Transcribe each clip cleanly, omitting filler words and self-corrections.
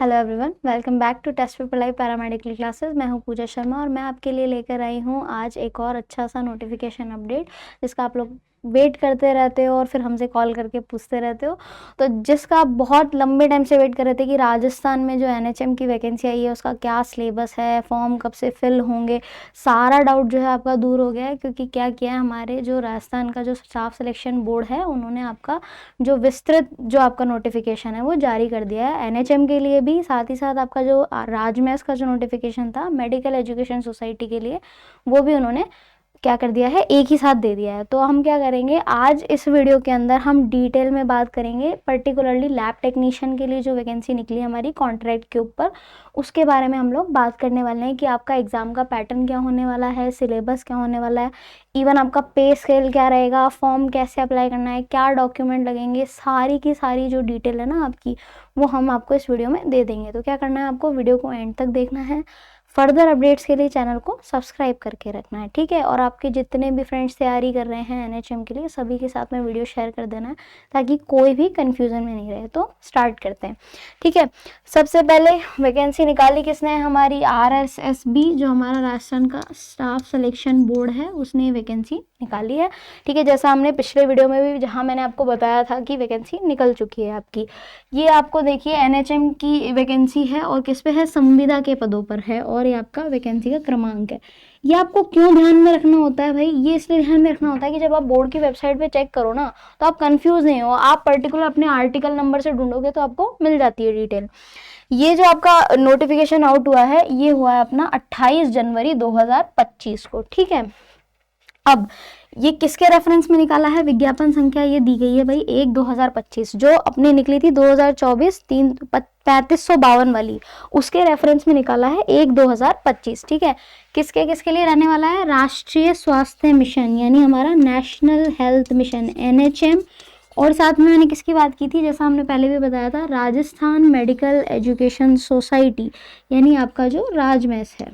Hello everyone, welcome back to test paper live paramedical classes. मैं हूं पूजा शर्मा और मैं आपके लिए लेकर आई हूं आज एक और अच्छा सा नोटिफिकेशन अपडेट, जिसका आप लोग वेट करते रहते हो और फिर हमसे कॉल करके पूछते रहते हो। तो जिसका आप बहुत लंबे टाइम से वेट कर रहे थे कि राजस्थान में जो एनएचएम की वैकेंसी आई है उसका क्या सिलेबस है, फॉर्म कब से फिल होंगे, सारा डाउट जो है आपका दूर हो गया है। क्योंकि क्या किया है, हमारे जो राजस्थान का जो स्टाफ सिलेक्शन बोर्ड है उन्होंने आपका जो विस्तृत जो आपका नोटिफिकेशन है वो जारी कर दिया है एनएचएम के लिए भी, साथ ही साथ आपका जो राजमेस का जो नोटिफिकेशन था मेडिकल एजुकेशन सोसाइटी के लिए, वो भी उन्होंने क्या कर दिया है, एक ही साथ दे दिया है। तो हम क्या करेंगे, आज इस वीडियो के अंदर हम डिटेल में बात करेंगे पर्टिकुलरली लैब टेक्नीशियन के लिए जो वैकेंसी निकली हमारी कॉन्ट्रैक्ट के ऊपर, उसके बारे में हम लोग बात करने वाले हैं कि आपका एग्जाम का पैटर्न क्या होने वाला है, सिलेबस क्या होने वाला है, इवन आपका पे स्केल क्या रहेगा, फॉर्म कैसे अप्लाई करना है, क्या डॉक्यूमेंट लगेंगे, सारी की सारी जो डिटेल है ना आपकी, वो हम आपको इस वीडियो में दे देंगे। तो क्या करना है, आपको वीडियो को एंड तक देखना है। फर्दर अपडेट्स के लिए चैनल को सब्सक्राइब करके रखना है, ठीक है। और आपके जितने भी फ्रेंड्स तैयारी कर रहे हैं एनएचएम के लिए, सभी के साथ में वीडियो शेयर कर देना है ताकि कोई भी कंफ्यूजन में नहीं रहे। तो स्टार्ट करते हैं, ठीक है। सबसे पहले वैकेंसी निकाली किसने, हमारी आरएसएसबी जो हमारा राजस्थान का स्टाफ सिलेक्शन बोर्ड है, उसने वैकेंसी निकाली है, ठीक है। जैसा हमने पिछले वीडियो में भी जहाँ मैंने आपको बताया था कि वैकेंसी निकल चुकी है आपकी, ये आपको देखिए एनएचएम की वैकेंसी है और किस पे है, संविदा के पदों पर है और ये आपका वैकेंसी का क्रमांक है। ये आपको क्यों ध्यान में रखना होता है भाई, ये इसलिए ध्यान में रखना होता है कि जब आप बोर्ड की वेबसाइट पे चेक करो ना, तो आप कंफ्यूज नहीं हो, आप पर्टिकुलर अपने आर्टिकल नंबर से ढूंढोगे तो आपको मिल जाती है डिटेल। ये जो आपका नोटिफिकेशन आउट हुआ है, ये हुआ है अपना 28 जनवरी 2025 को, ठीक है। अब ये किसके रेफरेंस में निकाला है, विज्ञापन संख्या ये दी गई है भाई 1/2025, जो अपनी निकली थी 2024 3552 वाली, उसके रेफरेंस में निकाला है 1/2025, ठीक है। किसके किसके लिए रहने वाला है, राष्ट्रीय स्वास्थ्य मिशन यानी हमारा नेशनल हेल्थ मिशन एनएचएम, और साथ में मैंने किसकी बात की थी, जैसा हमने पहले भी बताया था, राजस्थान मेडिकल एजुकेशन सोसाइटी यानी आपका जो राजमेस है,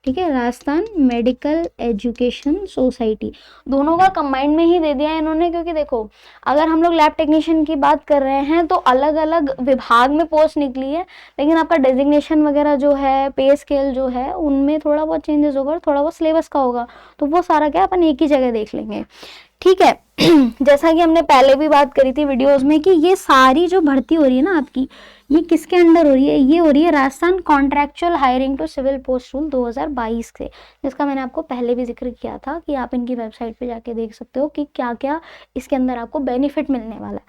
ठीक है, राजस्थान मेडिकल एजुकेशन सोसाइटी, दोनों का कंबाइंड में ही दे दिया है इन्होंने। क्योंकि देखो, अगर हम लोग लैब टेक्नीशियन की बात कर रहे हैं तो अलग अलग विभाग में पोस्ट निकली है, लेकिन आपका डेजिग्नेशन वगैरह जो है, पे स्केल जो है, उनमें थोड़ा बहुत चेंजेस होगा और थोड़ा बहुत सिलेबस का होगा, तो वो सारा क्या अपन एक ही जगह देख लेंगे, ठीक है। जैसा कि हमने पहले भी बात करी थी वीडियोस में कि ये सारी जो भर्ती हो रही है ना आपकी, ये किसके अंडर हो रही है, ये हो रही है Rajasthan contractual hiring to civil post rule 2022 से, जिसका मैंने आपको पहले भी जिक्र किया था कि आप इनकी वेबसाइट पे जाके देख सकते हो कि क्या क्या इसके अंदर आपको बेनिफिट मिलने वाला है,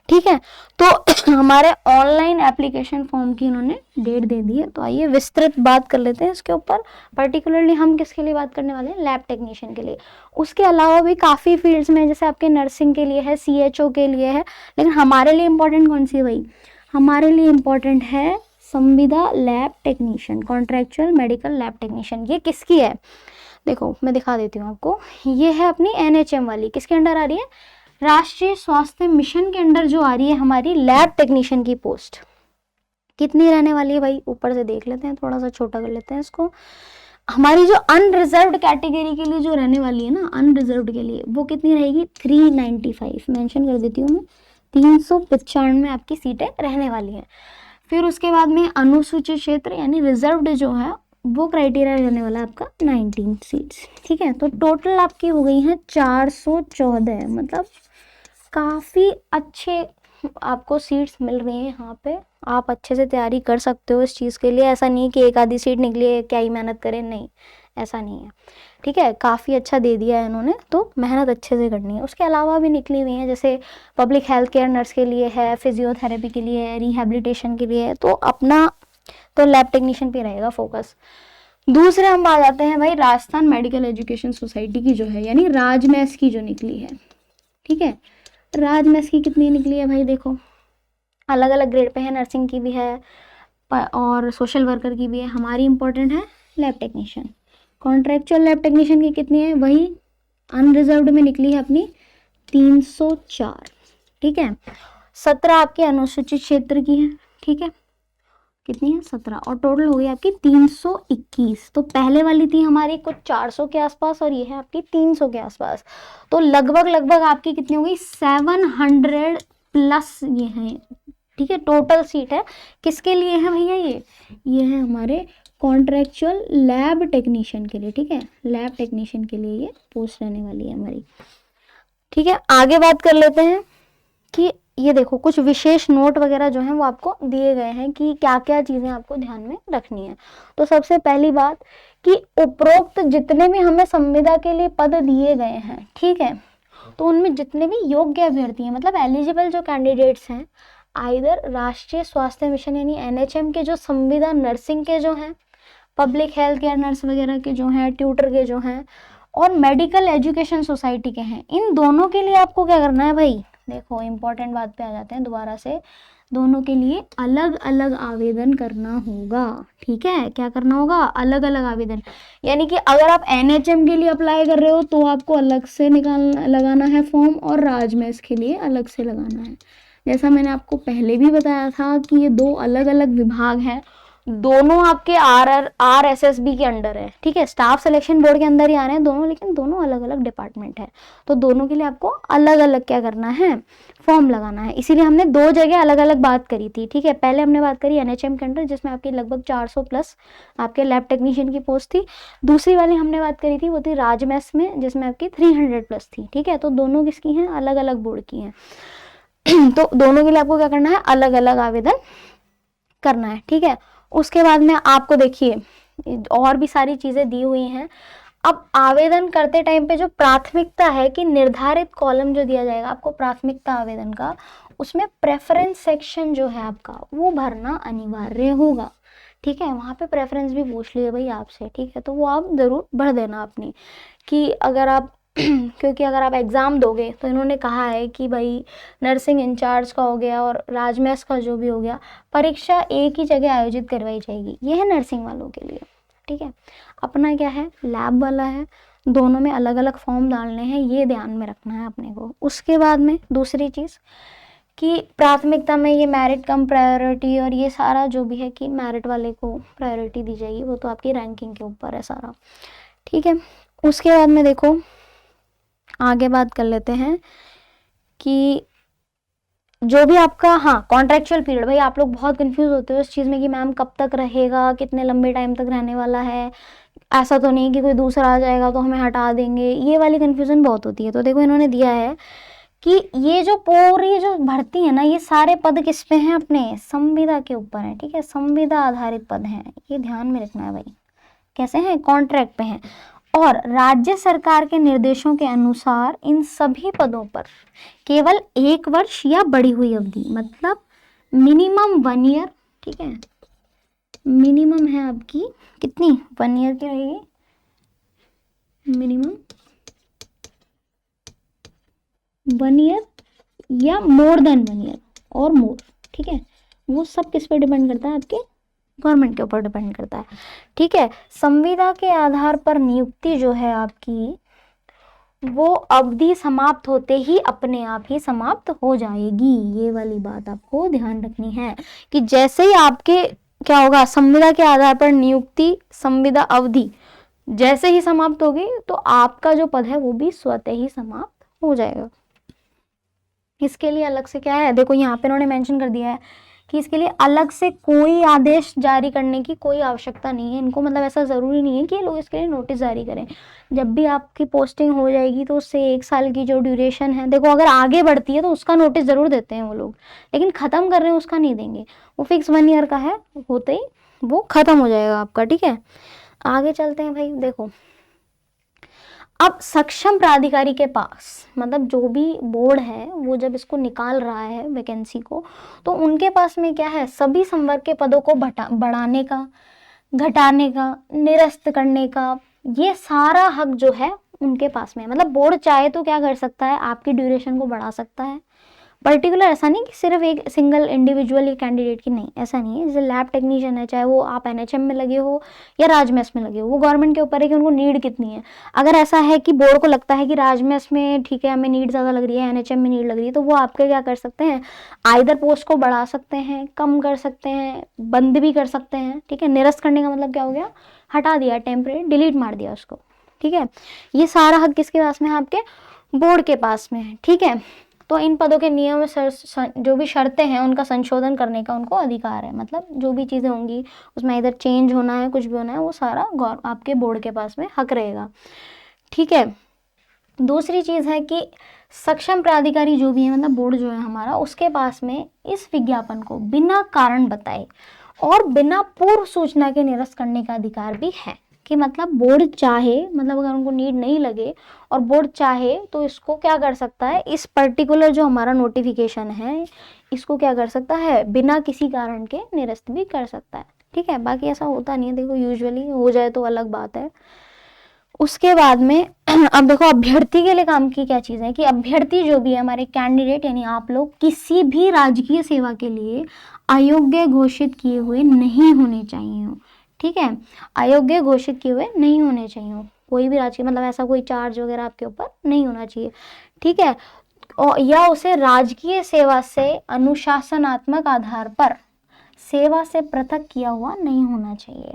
ठीक है। तो हमारे ऑनलाइन एप्लीकेशन फॉर्म की इन्होंने डेट दे दी है। तो आइए विस्तृत बात कर लेते हैं इसके ऊपर। पर्टिकुलरली हम किसके लिए बात करने वाले हैं, लैब टेक्नीशियन के लिए। उसके अलावा भी काफ़ी फील्ड्स में, जैसे आपके नर्सिंग के लिए है, सीएचओ के लिए है, लेकिन हमारे लिए इंपॉर्टेंट कौन सी है भाई, हमारे लिए इंपॉर्टेंट है संविदा lab technician, contractual medical lab technician. ये किसकी है, देखो मैं दिखा देती हूँ आपको, ये है अपनी एनएचएम वाली, किसके अंडर आ रही है, राष्ट्रीय स्वास्थ्य मिशन के अंडर जो आ रही है हमारी लैब टेक्नीशियन की पोस्ट। कितनी रहने वाली है भाई, ऊपर से देख लेते हैं, थोड़ा सा छोटा कर लेते हैं इसको। हमारी जो अनरिजर्व्ड कैटेगरी के लिए जो रहने वाली है ना, अनरिजर्व्ड के लिए, वो कितनी रहेगी, 395 मेंशन कर देती हूँ मैं, 395 आपकी सीटें रहने वाली हैं। फिर उसके बाद में अनुसूचित क्षेत्र यानी रिजर्व्ड जो है, वो क्राइटेरिया रहने वाला है आपका 19 सीट्स, ठीक है। तो टोटल आपकी हो गई हैं 414, मतलब काफ़ी अच्छे आपको सीट्स मिल रही हैं यहाँ पे, आप अच्छे से तैयारी कर सकते हो इस चीज़ के लिए। ऐसा नहीं कि एक आधी सीट निकली है क्या ही मेहनत करें, नहीं, ऐसा नहीं है, ठीक है। काफ़ी अच्छा दे दिया है इन्होंने, तो मेहनत अच्छे से करनी है। उसके अलावा भी निकली हुई हैं, जैसे पब्लिक हेल्थ केयर नर्स के लिए है, फिजियोथेरेपी के लिए है, रिहेबिलिटेशन के लिए है, तो अपना तो लैब टेक्नीशियन पे रहेगा फोकस। दूसरे हम आ जाते हैं भाई राजस्थान मेडिकल एजुकेशन सोसाइटी की जो है, यानी राजमेस की जो निकली है, ठीक है। राजमेस की कितनी निकली है भाई, देखो अलग अलग ग्रेड पे है, नर्सिंग की भी है और सोशल वर्कर की भी है। हमारी इंपॉर्टेंट है lab technician, contractual lab technician की कितनी है, वही अनरिजर्व्ड में निकली है अपनी 304, ठीक है। 17 आपके अनुसूचित क्षेत्र की है, ठीक है, कितनी है 17, और टोटल हो गई आपकी 321। तो पहले वाली थी हमारी कुछ 400 के आसपास और ये है आपकी 300 के आसपास, तो लगभग लगभग आपकी कितनी हो गई, 700 प्लस ये है ठीक है, टोटल सीट है। किसके लिए है भैया? ये है हमारे कॉन्ट्रेक्चुअल लैब टेक्नीशियन के लिए। ठीक है, लैब टेक्नीशियन के लिए ये पोस्ट रहने वाली है हमारी। ठीक है, आगे बात कर लेते हैं कि ये देखो कुछ विशेष नोट वगैरह जो हैं वो आपको दिए गए हैं कि क्या क्या चीज़ें आपको ध्यान में रखनी है। तो सबसे पहली बात कि उपरोक्त जितने भी हमें संविदा के लिए पद दिए गए हैं, ठीक है, तो उनमें जितने भी योग्य अभ्यर्थी हैं, मतलब एलिजिबल जो कैंडिडेट्स हैं, आइदर राष्ट्रीय स्वास्थ्य मिशन यानी NHM के जो संविदा नर्सिंग के जो हैं, पब्लिक हेल्थ केयर नर्स वगैरह के जो हैं, ट्यूटर के जो हैं, और मेडिकल एजुकेशन सोसाइटी के हैं, इन दोनों के लिए आपको क्या करना है भाई? देखो इंपॉर्टेंट बात पे आ जाते हैं दोबारा से, दोनों के लिए अलग अलग आवेदन करना होगा। ठीक है, क्या करना होगा? अलग अलग आवेदन। यानी कि अगर आप NHM के लिए अप्लाई कर रहे हो तो आपको अलग से लगाना है फॉर्म, और राजमेस के लिए अलग से लगाना है। जैसा मैंने आपको पहले भी बताया था कि ये दो अलग अलग विभाग हैं, दोनों आपके RSSB के अंडर है। ठीक है, स्टाफ सिलेक्शन बोर्ड के अंदर ही आ रहे हैं दोनों, लेकिन दोनों अलग अलग डिपार्टमेंट है। तो दोनों के लिए आपको अलग अलग क्या करना है? फॉर्म लगाना है। इसीलिए हमने दो जगह अलग अलग बात करी थी। ठीक है, पहले हमने बात करी NHM के अंडर जिसमें आपकी लगभग 400 प्लस आपके लैब टेक्नीशियन की पोस्ट थी। दूसरी वाली हमने बात करी थी वो थी राजमेस में जिसमें आपकी 300 प्लस थी। ठीक है, तो दोनों किसकी हैं? अलग अलग बोर्ड की हैं। तो दोनों के लिए आपको क्या करना है? अलग अलग आवेदन करना है। ठीक है, उसके बाद में आपको देखिए और भी सारी चीजें दी हुई हैं। अब आवेदन करते टाइम पे जो प्राथमिकता है कि निर्धारित कॉलम जो दिया जाएगा आपको प्राथमिकता आवेदन का, उसमें प्रेफरेंस सेक्शन जो है आपका वो भरना अनिवार्य होगा। ठीक है, वहाँ पे प्रेफरेंस भी पूछ लिए भाई आपसे। ठीक है, तो वो आप ज़रूर भर देना अपनी, कि अगर आप क्योंकि अगर आप एग्ज़ाम दोगे तो इन्होंने कहा है कि भाई नर्सिंग इंचार्ज का हो गया और राजमेस का जो भी हो गया, परीक्षा एक ही जगह आयोजित करवाई जाएगी। ये है नर्सिंग वालों के लिए। ठीक है, अपना क्या है? लैब वाला है, दोनों में अलग अलग फॉर्म डालने हैं, ये ध्यान में रखना है अपने को। उसके बाद में दूसरी चीज़ कि प्राथमिकता में ये मेरिट कम प्रायोरिटी और ये सारा जो भी है कि मेरिट वाले को प्रायोरिटी दी जाएगी, वो तो आपकी रैंकिंग के ऊपर है सारा। ठीक है, उसके बाद में देखो आगे बात कर लेते हैं कि जो भी आपका, हाँ, कॉन्ट्रेक्चुअल पीरियड, भाई आप लोग बहुत कंफ्यूज होते हो इस चीज़ में कि मैम कब तक रहेगा, कितने लंबे टाइम तक रहने वाला है, ऐसा तो नहीं कि कोई दूसरा आ जाएगा तो हमें हटा देंगे, ये वाली कंफ्यूजन बहुत होती है। तो देखो इन्होंने दिया है कि ये जो पूरी जो भर्ती है ना, ये सारे पद किस पे हैं? अपने संविदा के ऊपर है। ठीक है, संविदा आधारित पद हैं, ये ध्यान में रखना है भाई। कैसे हैं? कॉन्ट्रैक्ट पे हैं, और राज्य सरकार के निर्देशों के अनुसार इन सभी पदों पर केवल 1 वर्ष या बढ़ी हुई अवधि, मतलब मिनिमम 1 ईयर। ठीक है, मिनिमम है आपकी कितनी? 1 ईयर की रहेगी मिनिमम, 1 ईयर या मोर देन 1 ईयर और मोर। ठीक है, वो सब किस पे डिपेंड करता है? आपके गवर्नमेंट के ऊपर डिपेंड करता है। ठीक है, संविदा के आधार पर नियुक्ति जो है आपकी, वो अवधि समाप्त होते ही अपने आप ही समाप्त हो जाएगी। ये वाली बात आपको ध्यान रखनी है कि जैसे ही आपके क्या होगा, संविदा के आधार पर नियुक्ति संविदा अवधि जैसे ही समाप्त होगी तो आपका जो पद है वो भी स्वतः ही समाप्त हो जाएगा। इसके लिए अलग से क्या है, देखो यहाँ पे उन्होंने मेंशन कर दिया है कि इसके लिए अलग से कोई आदेश जारी करने की कोई आवश्यकता नहीं है इनको। मतलब ऐसा ज़रूरी नहीं है कि लोग इसके लिए नोटिस जारी करें। जब भी आपकी पोस्टिंग हो जाएगी तो उससे 1 साल की जो ड्यूरेशन है, देखो अगर आगे बढ़ती है तो उसका नोटिस ज़रूर देते हैं वो लोग, लेकिन ख़त्म कर रहे हैं उसका नहीं देंगे। वो फिक्स 1 ईयर का है, होते ही वो ख़त्म हो जाएगा आपका। ठीक है, आगे चलते हैं भाई। देखो अब सक्षम प्राधिकारी के पास, मतलब जो भी बोर्ड है वो जब इसको निकाल रहा है वैकेंसी को, तो उनके पास में क्या है? सभी संवर्ग के पदों को बढ़ाने का, घटाने का, निरस्त करने का, ये सारा हक जो है उनके पास में है। मतलब बोर्ड चाहे तो क्या कर सकता है? आपकी ड्यूरेशन को बढ़ा सकता है। पर्टिकुलर ऐसा नहीं कि सिर्फ एक सिंगल इंडिविजुअल कैंडिडेट की, नहीं, ऐसा नहीं है। जैसे लैब टेक्नीशियन है, चाहे वो आप NHM में लगे हो या राजमेस में लगे हो, वो गवर्नमेंट के ऊपर है कि उनको नीड कितनी है। अगर ऐसा है कि बोर्ड को लगता है कि राजमेस में ठीक है हमें नीड ज़्यादा लग रही है, NHM में नीड लग रही है, तो वो आपके क्या कर सकते हैं? आइदर पोस्ट को बढ़ा सकते हैं, कम कर सकते हैं, बंद भी कर सकते हैं। ठीक है, निरस्त करने का मतलब क्या हो गया? हटा दिया, टेम्परेरी डिलीट मार दिया उसको। ठीक है, ये सारा हक किसके पास में है? आपके बोर्ड के पास में है। ठीक है, तो इन पदों के नियम जो भी शर्तें हैं उनका संशोधन करने का उनको अधिकार है। मतलब जो भी चीज़ें होंगी उसमें इधर चेंज होना है, कुछ भी होना है, वो सारा आपके बोर्ड के पास में हक रहेगा। ठीक है। दूसरी चीज़ है कि सक्षम प्राधिकारी जो भी है, मतलब बोर्ड जो है हमारा, उसके पास में इस विज्ञापन को बिना कारण बताए और बिना पूर्व सूचना के निरस्त करने का अधिकार भी है। कि मतलब बोर्ड चाहे, मतलब अगर उनको नीड नहीं लगे और बोर्ड चाहे तो इसको क्या कर सकता है, इस पर्टिकुलर जो हमारा नोटिफिकेशन है इसको क्या कर सकता है, बिना किसी कारण के निरस्त भी कर सकता है। ठीक है। बाकी ऐसा होता नहीं है, देखो यूजुअली हो जाए तो अलग बात है। उसके बाद में अब देखो अभ्यर्थी के लिए काम की क्या चीज़ है कि अभ्यर्थी जो भी है हमारे कैंडिडेट यानी आप लोग किसी भी राजकीय सेवा के लिए अयोग्य घोषित किए हुए नहीं होने चाहिए। ठीक है। अयोग्य घोषित किए हुए नहीं होने चाहिए, कोई भी राजकीय, मतलब ऐसा कोई चार्ज वगैरह आपके ऊपर नहीं होना चाहिए। ठीक है। और या उसे राजकीय सेवा से अनुशासनात्मक आधार पर सेवा से पृथक किया हुआ नहीं होना चाहिए।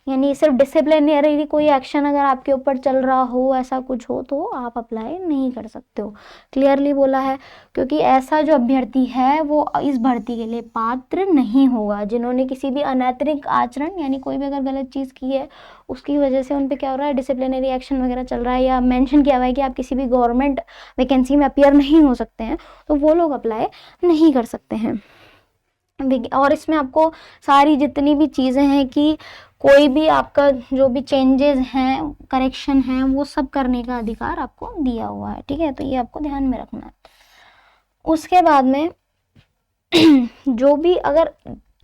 यानी सिर्फ डिसिप्लिनरी कोई एक्शन अगर आपके ऊपर चल रहा हो, ऐसा कुछ हो, तो आप अप्लाई नहीं कर सकते हो। क्लियरली बोला है। क्योंकि ऐसा जो अभ्यर्थी है वो इस भर्ती के लिए पात्र नहीं होगा जिन्होंने किसी भी अनैतिक आचरण यानी कोई भी अगर गलत चीज़ की है उसकी वजह से उन पर क्या हो रहा है, डिसिप्लिनरी एक्शन वगैरह चल रहा है या मेंशन किया हुआ है कि आप किसी भी गवर्नमेंट वैकेंसी में अपीयर नहीं हो सकते हैं, तो वो लोग अप्लाई नहीं कर सकते हैं। और इसमें आपको सारी जितनी भी चीज़ें हैं कि कोई भी आपका जो भी चेंजेस हैं, करेक्शन हैं, वो सब करने का अधिकार आपको दिया हुआ है। ठीक है। तो ये आपको ध्यान में रखना है। उसके बाद में जो भी अगर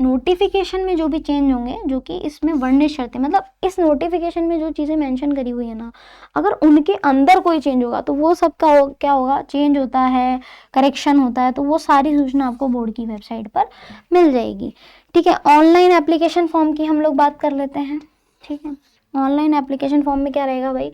नोटिफिकेशन में जो भी चेंज होंगे जो कि इसमें वर्णित शर्तें, मतलब इस नोटिफिकेशन में जो चीज़ें मेंशन करी हुई है ना, अगर उनके अंदर कोई चेंज होगा तो वो सब का क्या होगा, चेंज होता है, करेक्शन होता है, तो वो सारी सूचना आपको बोर्ड की वेबसाइट पर मिल जाएगी। ठीक है। ऑनलाइन एप्लीकेशन फॉर्म की हम लोग बात कर लेते हैं। ठीक है। ऑनलाइन एप्लीकेशन फॉर्म में क्या रहेगा भाई,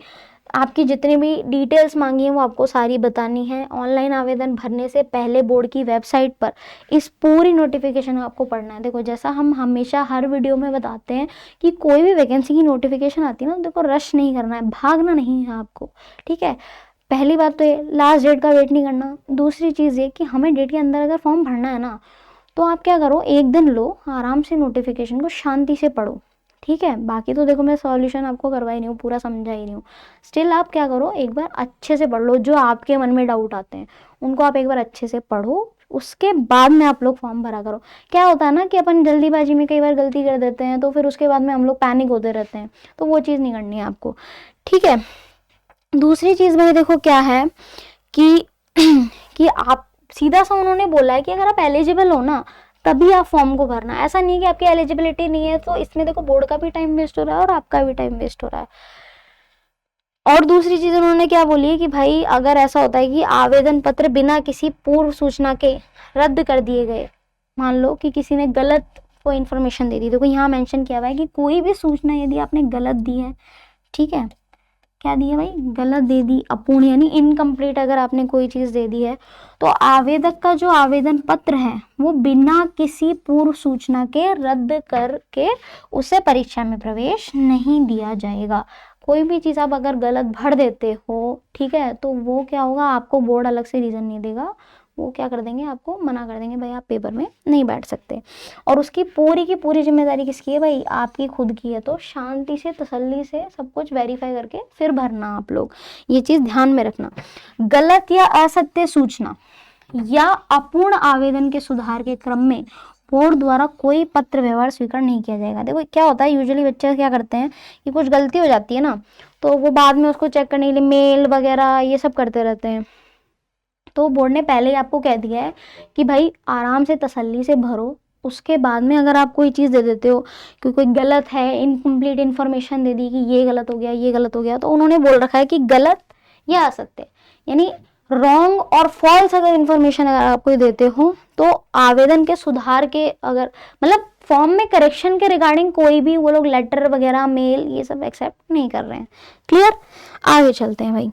आपकी जितनी भी डिटेल्स मांगी हैं वो आपको सारी बतानी है। ऑनलाइन आवेदन भरने से पहले बोर्ड की वेबसाइट पर इस पूरी नोटिफिकेशन को आपको पढ़ना है। देखो जैसा हम हमेशा हर वीडियो में बताते हैं कि कोई भी वैकेंसी की नोटिफिकेशन आती है ना, देखो रश नहीं करना है, भागना नहीं है आपको। ठीक है। पहली बात तो ये, लास्ट डेट का वेट नहीं करना। दूसरी चीज़ ये कि हमें डेट के अंदर अगर फॉर्म भरना है ना, तो आप क्या करो, एक दिन लो, आराम से नोटिफिकेशन को शांति से पढ़ो। ठीक है। बाकी तो देखो मैं सॉल्यूशन आपको करवा ही नहीं हूँ, पूरा समझा ही नहीं हूँ। स्टिल आप क्या करो, एक बार अच्छे से पढ़ लो, जो आपके मन में डाउट आते हैं उनको आप एक बार अच्छे से पढ़ो, उसके बाद में आप लोग फॉर्म भरा करो। क्या होता है ना कि अपन जल्दीबाजी में कई बार गलती कर देते हैं, तो फिर उसके बाद में हम लोग पैनिक होते रहते हैं, तो वो चीज़ नहीं करनी है आपको। ठीक है। दूसरी चीज़ में देखो क्या है कि कि आप सीधा सा उन्होंने बोला है कि अगर आप एलिजिबल हो ना तभी आप फॉर्म को भरना। ऐसा नहीं है कि आपकी एलिजिबिलिटी नहीं है, तो इसमें देखो बोर्ड का भी टाइम वेस्ट हो रहा है और आपका भी टाइम वेस्ट हो रहा है। और दूसरी चीज उन्होंने क्या बोली है कि भाई अगर ऐसा होता है कि आवेदन पत्र बिना किसी पूर्व सूचना के रद्द कर दिए गए, मान लो कि किसी ने गलत कोई इन्फॉर्मेशन दे दी, देखो यहाँ मेंशन किया हुआ है कि कोई भी सूचना यदि आपने गलत दी है, ठीक है, क्या दी है भाई, गलत दे दी, अपूर्ण यानी इनकम्प्लीट अगर आपने कोई चीज़ दे दी है, तो आवेदक का जो आवेदन पत्र है वो बिना किसी पूर्व सूचना के रद्द करके उसे परीक्षा में प्रवेश नहीं दिया जाएगा। कोई भी चीज़ आप अगर गलत भर देते हो, ठीक है, तो वो क्या होगा, आपको बोर्ड अलग से रीज़न नहीं देगा, वो क्या कर देंगे, आपको मना कर देंगे, भाई आप पेपर में नहीं बैठ सकते। और उसकी पूरी की पूरी जिम्मेदारी किसकी है भाई, आपकी खुद की है। तो शांति से तसल्ली से सब कुछ वेरीफाई करके फिर भरना आप लोग, ये चीज़ ध्यान में रखना। गलत या असत्य सूचना या अपूर्ण आवेदन के सुधार के क्रम में बोर्ड द्वारा कोई पत्र व्यवहार स्वीकार नहीं किया जाएगा। देखो क्या होता है, यूजुअली बच्चे क्या करते हैं कि कुछ गलती हो जाती है ना, तो वो बाद में उसको चेक करने के लिए मेल वगैरह ये सब करते रहते हैं। तो बोर्ड ने पहले ही आपको कह दिया है कि भाई आराम से तसल्ली से भरो, उसके बाद में अगर आप कोई चीज़ दे देते हो कि कोई गलत है, इनकम्प्लीट इन्फॉर्मेशन दे दी कि ये गलत हो गया, ये गलत हो गया, तो उन्होंने बोल रखा है कि गलत या असत्य यानी रॉन्ग और फॉल्स अगर इन्फॉर्मेशन अगर आप कोई देते हो तो आवेदन के सुधार के अगर मतलब फॉर्म में करेक्शन के रिगार्डिंग कोई भी वो लोग लेटर वगैरह मेल ये सब एक्सेप्ट नहीं कर रहे हैं। क्लियर, आगे चलते हैं भाई।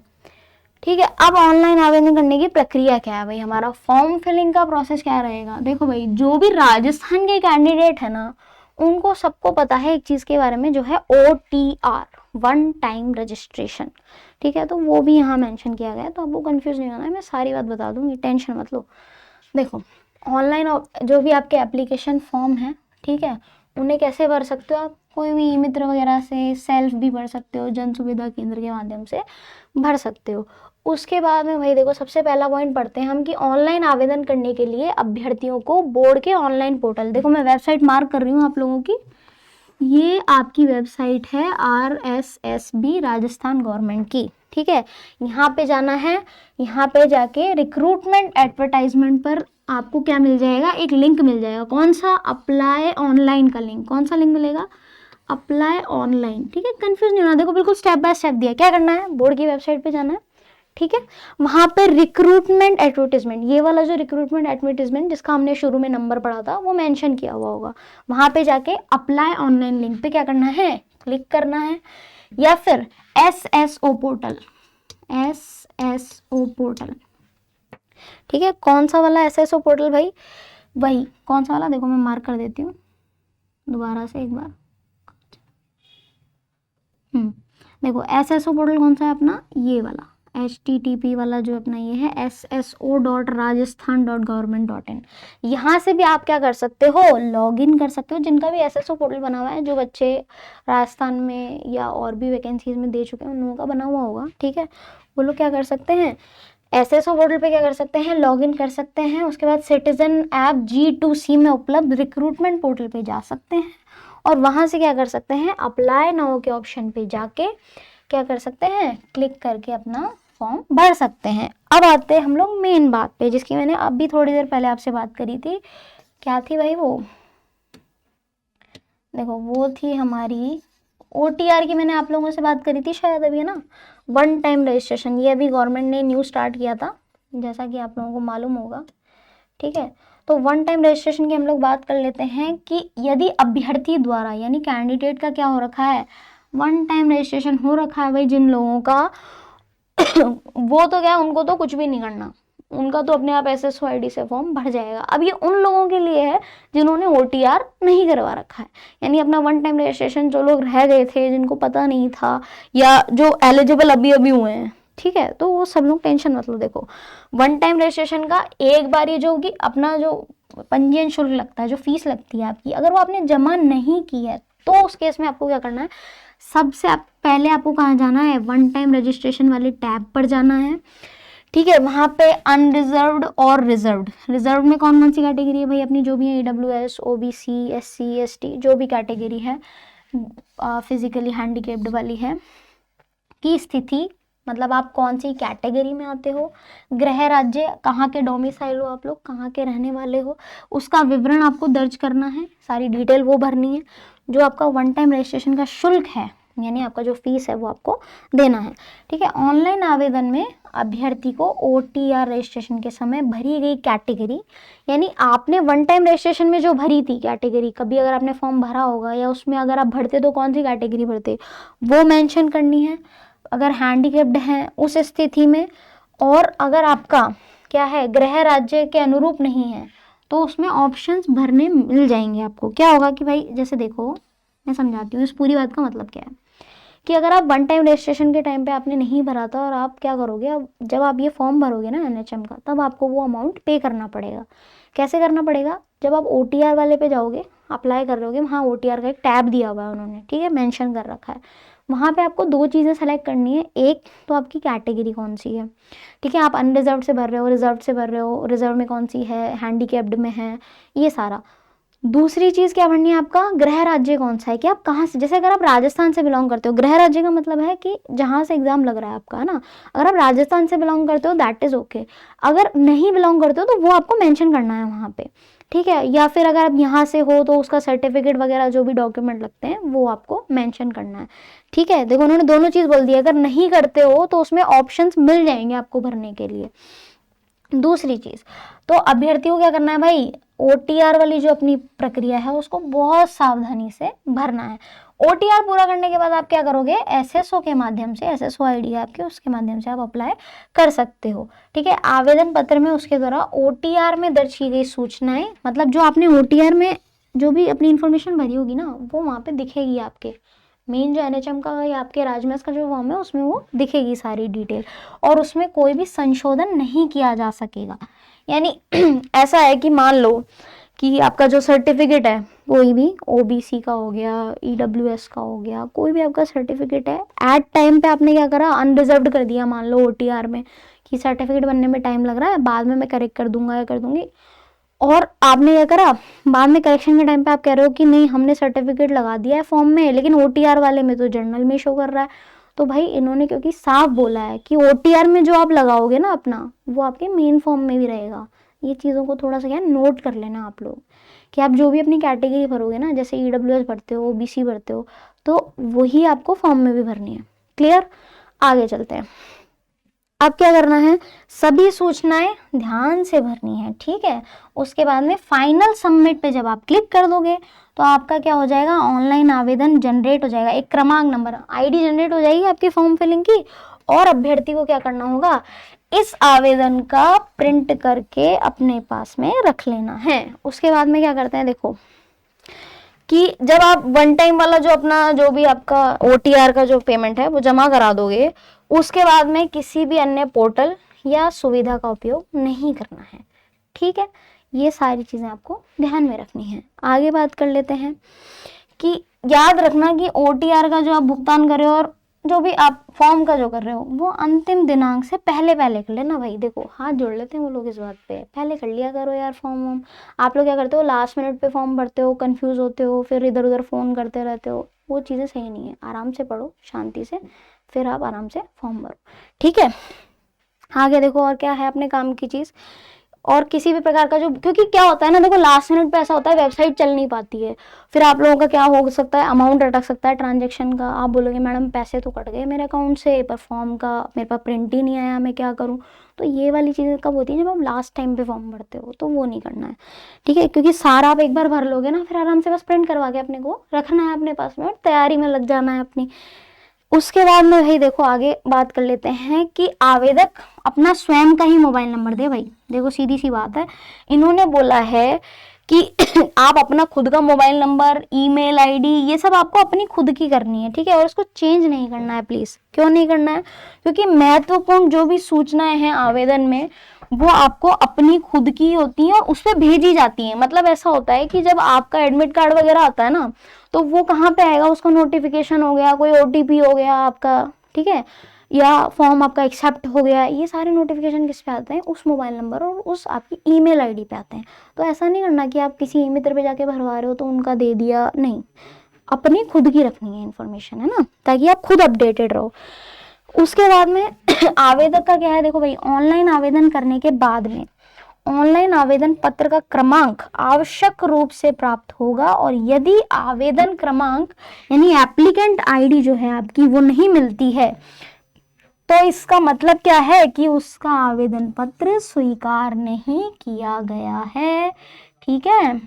ठीक है, अब ऑनलाइन आवेदन करने की प्रक्रिया क्या है भाई, हमारा फॉर्म फिलिंग का प्रोसेस क्या रहेगा। देखो भाई जो भी राजस्थान के कैंडिडेट है ना उनको सबको पता है एक चीज़ के बारे में जो है OTR, वन टाइम रजिस्ट्रेशन, ठीक है। तो वो भी यहाँ मेंशन किया गया है, तो आपको कंफ्यूज नहीं होना है, मैं सारी बात बता दूंगी, टेंशन मत लो। देखो ऑनलाइन जो भी आपके एप्लीकेशन फॉर्म है, ठीक है, उन्हें कैसे भर सकते हो आप, कोई भी मित्र वगैरह से, सेल्फ भी भर सकते हो, जन सुविधा केंद्र के माध्यम से भर सकते हो। उसके बाद में भाई देखो, सबसे पहला पॉइंट पढ़ते हैं हम कि ऑनलाइन आवेदन करने के लिए अभ्यर्थियों को बोर्ड के ऑनलाइन पोर्टल, देखो मैं वेबसाइट मार्क कर रही हूँ आप लोगों की, ये आपकी वेबसाइट है RSSB राजस्थान गवर्नमेंट की, ठीक है। यहाँ पे जाना है, यहाँ पे जाके रिक्रूटमेंट एडवर्टाइजमेंट पर आपको क्या मिल जाएगा, एक लिंक मिल जाएगा, कौन सा, अप्लाई ऑनलाइन का लिंक, कौन सा लिंक मिलेगा, अप्लाई ऑनलाइन, ठीक है। कंफ्यूज नहीं होना, देखो बिल्कुल स्टेप बाय स्टेप दिया, क्या करना है, बोर्ड की वेबसाइट पे जाना है, ठीक है। वहां पे रिक्रूटमेंट एडवर्टीजमेंट, ये वाला जो रिक्रूटमेंट एडवर्टीजमेंट जिसका हमने शुरू में नंबर पढ़ा था वो मेंशन किया हुआ होगा, वहां पे जाके अप्लाई ऑनलाइन लिंक पे क्या करना है, क्लिक करना है, या फिर SSO पोर्टल, SSO पोर्टल, ठीक है। कौन सा वाला SSO पोर्टल भाई, वही कौन सा वाला, देखो मैं मार्क कर देती हूँ दोबारा से एक बार, देखो SSO पोर्टल कौन सा है अपना, ये वाला HTTP वाला जो अपना ये है sso.rajasthan.government.in, यहाँ से भी आप क्या कर सकते हो, लॉग इन कर सकते हो, जिनका भी SSO पोर्टल बना हुआ है, जो बच्चे राजस्थान में या और भी वैकेंसीज में दे चुके हैं उन लोगों का बना हुआ होगा, ठीक है। वो लोग क्या कर सकते हैं, SSO पोर्टल पे क्या कर सकते हैं, लॉग इन कर सकते हैं। उसके बाद सिटीजन ऐप G2C में उपलब्ध रिक्रूटमेंट पोर्टल पे जा सकते हैं, और वहाँ से क्या कर सकते हैं, अप्लाई नाउ के ऑप्शन पे जाके क्या कर सकते हैं, क्लिक करके अपना फॉर्म भर सकते हैं। अब आते हैं हम लोग मेन बात पे, जिसकी मैंने अभी थोड़ी देर पहले आपसे बात करी थी, क्या थी भाई वो, देखो वो थी हमारी OTR की, मैंने आप लोगों से बात करी थी शायद अभी, है ना, वन टाइम रजिस्ट्रेशन, ये अभी गवर्नमेंट ने न्यू स्टार्ट किया था, जैसा कि आप लोगों को मालूम होगा, ठीक है। तो वन टाइम रजिस्ट्रेशन की हम लोग बात कर लेते हैं कि यदि अभ्यर्थी द्वारा, यानी कैंडिडेट का क्या हो रखा है, वन टाइम रजिस्ट्रेशन हो रखा है भाई, जिन लोगों का वो तो क्या, उनको तो कुछ भी नहीं करना, उनका तो अपने आप SSO ID से फॉर्म भर जाएगा। अब ये उन लोगों के लिए है जिन्होंने OTR नहीं करवा रखा है, यानी अपना वन टाइम रजिस्ट्रेशन, जो लोग रह गए थे, जिनको पता नहीं था, या जो एलिजिबल अभी अभी हुए हैं, ठीक है, तो वो सब लोग टेंशन मत लो। देखो वन टाइम रजिस्ट्रेशन का एक बार ये जो होगी, अपना जो पंजीयन शुल्क लगता है, जो फीस लगती है आपकी, अगर वो आपने जमा नहीं की है तो उस केस में आपको क्या करना है, सबसे पहले आपको कहाँ जाना है, वन टाइम रजिस्ट्रेशन वाले टैब पर जाना है, ठीक है। वहाँ पे अनरिजर्व्ड और रिजर्व्ड, रिजर्व में कौन कौन सी कैटेगरी है भाई अपनी, जो भी है AWS, OBC, SC ST, जो भी कैटेगरी है, फिजिकली हैंडीकेप्ड वाली है, की स्थिति, मतलब आप कौन सी कैटेगरी में आते हो, गृह राज्य, कहाँ के डोमिसाइल हो आप लोग, कहाँ के रहने वाले हो, उसका विवरण आपको दर्ज करना है, सारी डिटेल वो भरनी है। जो आपका वन टाइम रजिस्ट्रेशन का शुल्क है, यानी आपका जो फीस है वो आपको देना है, ठीक है। ऑनलाइन आवेदन में अभ्यर्थी को OTR रजिस्ट्रेशन के समय भरी गई कैटेगरी, यानी आपने वन टाइम रजिस्ट्रेशन में जो भरी थी कैटेगरी, कभी अगर आपने फॉर्म भरा होगा या उसमें अगर आप भरते तो कौन सी कैटेगरी भरते, वो मेंशन करनी है, अगर हैंडीकेप्ड हैं उस स्थिति में, और अगर आपका क्या है, गृह राज्य के अनुरूप नहीं है, तो उसमें ऑप्शंस भरने मिल जाएंगे आपको। क्या होगा कि भाई जैसे देखो मैं समझाती हूँ इस पूरी बात का मतलब क्या है, कि अगर आप वन टाइम रजिस्ट्रेशन के टाइम पे आपने नहीं भरा था, और आप क्या करोगे, अब जब आप ये फॉर्म भरोगे ना NHM का, तब आपको वो अमाउंट पे करना पड़ेगा। कैसे करना पड़ेगा, जब आप OTR वाले पे जाओगे, अप्लाई कर रहे होगे, वहाँ OTR का एक टैब दिया हुआ है उन्होंने, ठीक है, मेंशन कर रखा है, वहाँ पे आपको दो चीज़ें सेलेक्ट करनी है, एक तो आपकी कैटेगरी कौन सी है, ठीक है, आप अनरिजर्व से भर रहे हो, रिजर्व से भर रहे हो, रिजर्व में कौन सी है, हैंडीकेप्ड में है, ये सारा। दूसरी चीज़ क्या भरनी है, आपका गृह राज्य कौन सा है, कि आप कहाँ से, जैसे अगर आप राजस्थान से बिलोंग करते हो, गृह राज्य का मतलब है कि जहाँ से एग्जाम लग रहा है आपका, है ना, अगर आप राजस्थान से बिलोंग करते हो दैट इज़ ओके, अगर नहीं बिलोंग करते हो तो वो आपको मेंशन करना है वहाँ पे, ठीक है। या फिर अगर आप यहाँ से हो तो उसका सर्टिफिकेट वगैरह जो भी डॉक्यूमेंट लगते हैं वो आपको मेंशन करना है, ठीक है। देखो उन्होंने दोनों चीज़ बोल दी, अगर नहीं करते हो तो उसमें ऑप्शंस मिल जाएंगे आपको भरने के लिए। दूसरी चीज़, तो अभ्यर्थी को क्या करना है भाई, OTR वाली जो अपनी प्रक्रिया है उसको बहुत सावधानी से भरना है। OTR पूरा करने के बाद आप क्या करोगे, SSO के माध्यम से, SSO ID है आपके, उसके माध्यम से आप अप्लाई कर सकते हो, ठीक है। आवेदन पत्र में उसके द्वारा OTR में दर्ज की गई सूचनाएं, मतलब जो आपने OTR में जो भी अपनी इन्फॉर्मेशन भरी होगी ना वो वहाँ पे दिखेगी आपके मेन जो एनएचएम का या आपके राजमहल का जो फॉर्म है उसमें वो दिखेगी सारी डिटेल, और उसमें कोई भी संशोधन नहीं किया जा सकेगा। यानी ऐसा है कि मान लो कि आपका जो सर्टिफिकेट है कोई भी ओबीसी का हो गया, ईडब्ल्यूएस का हो गया, कोई भी आपका सर्टिफिकेट है, एट टाइम पे आपने क्या करा, अनरिजर्व्ड कर दिया मान लो ओटीआर में कि सर्टिफिकेट बनने में टाइम लग रहा है, बाद में मैं करेक्ट कर दूंगा या कर दूंगी, और आपने क्या करा, बाद में करेक्शन के टाइम पे आप कह रहे हो कि नहीं हमने सर्टिफिकेट लगा दिया है फॉर्म में, लेकिन ओटीआर वाले में तो जर्नल में शो कर रहा है। तो भाई इन्होंने क्योंकि साफ बोला है कि ओटीआर में जो आप लगाओगे ना अपना, वो आपके मेन फॉर्म में भी रहेगा। ये चीज़ों को थोड़ा सा क्या नोट कर लेना आप लोग, कि आप जो भी अपनी कैटेगरी भरोगे ना, जैसे ईडब्ल्यूएस भरते हो, ओबीसी भरते हो, तो वही आपको फॉर्म में भी भरनी है। क्लियर? आगे चलते हैं। अब क्या करना है, सभी सूचनाएं ध्यान से भरनी है, ठीक है। उसके बाद में फाइनल सबमिट पे जब आप क्लिक कर दोगे तो आपका क्या हो जाएगा, ऑनलाइन आवेदन जनरेट हो जाएगा, एक क्रमांक नंबर आईडी जनरेट हो जाएगी आपकी फॉर्म फिलिंग की, और अभ्यर्थी को क्या करना होगा, इस आवेदन का प्रिंट करके अपने पास में रख लेना है। उसके बाद में क्या करते हैं, देखो कि जब आप वन टाइम वाला जो अपना जो भी आपका ओटीआर का जो पेमेंट है वो जमा करा दोगे, उसके बाद में किसी भी अन्य पोर्टल या सुविधा का उपयोग नहीं करना है, ठीक है। ये सारी चीज़ें आपको ध्यान में रखनी है। आगे बात कर लेते हैं कि याद रखना कि ओटीआर का जो आप भुगतान कर रहे हो और जो भी आप फॉर्म का जो कर रहे हो वो अंतिम दिनांक से पहले पहले कर लेना भाई। देखो हाथ जोड़ लेते हैं वो लोग इस बात पे, पहले कर लिया करो यार फॉर्म वॉर्म। आप लोग क्या करते हो, लास्ट मिनट पे फॉर्म भरते हो, कंफ्यूज होते हो, फिर इधर उधर फ़ोन करते रहते हो, वो चीज़ें सही नहीं है। आराम से पढ़ो शांति से, फिर आप आराम से फॉर्म भरो, ठीक है। आगे देखो और क्या है अपने काम की चीज़, और किसी भी प्रकार का जो, क्योंकि क्या होता है ना, देखो लास्ट मिनट पे ऐसा होता है वेबसाइट चल नहीं पाती है, फिर आप लोगों का क्या हो सकता है, अमाउंट अटक सकता है ट्रांजैक्शन का। आप बोलोगे मैडम पैसे तो कट गए मेरे अकाउंट से, पर फॉर्म का मेरे पास प्रिंट ही नहीं आया, मैं क्या करूँ। तो ये वाली चीज़ें कब होती है, जब आप लास्ट टाइम पे फॉर्म भरते हो, तो वो नहीं करना है, ठीक है। क्योंकि सारा आप एक बार भर लोगे ना, फिर आराम से बस प्रिंट करवा के अपने को रखना है अपने पास में और तैयारी में लग जाना है अपनी। उसके बाद में भाई देखो आगे बात कर लेते हैं कि आवेदक अपना स्वयं का ही मोबाइल नंबर दे। भाई देखो सीधी सी बात है, इन्होंने बोला है कि आप अपना खुद का मोबाइल नंबर, ईमेल आईडी, ये सब आपको अपनी खुद की करनी है, ठीक है। और इसको चेंज नहीं करना है प्लीज़। क्यों नहीं करना है, क्योंकि महत्वपूर्ण जो भी सूचनाएं हैं आवेदन में वो आपको अपनी खुद की होती हैं, उस पर भेजी जाती हैं। मतलब ऐसा होता है कि जब आपका एडमिट कार्ड वगैरह आता है ना, तो वो कहाँ पे आएगा, उसका नोटिफिकेशन हो गया, कोई ओटीपी हो गया आपका, ठीक है, या फॉर्म आपका एक्सेप्ट हो गया, ये सारे नोटिफिकेशन किस पे आते हैं, उस मोबाइल नंबर और उस आपकी ईमेल आईडी पे आते हैं। तो ऐसा नहीं करना कि आप किसी ई मित्र पे जाके भरवा रहे हो तो उनका दे दिया, नहीं, अपनी खुद की रखनी है इन्फॉर्मेशन, है ना, ताकि आप खुद अपडेटेड रहो। उसके बाद में आवेदक का क्या है, देखो भाई ऑनलाइन आवेदन करने के बाद में ऑनलाइन आवेदन पत्र का क्रमांक आवश्यक रूप से प्राप्त होगा, और यदि आवेदन क्रमांक यानी एप्लीकेंट आईडी जो है आपकी वो नहीं मिलती है, तो इसका मतलब क्या है कि उसका आवेदन पत्र स्वीकार नहीं किया गया है, ठीक है।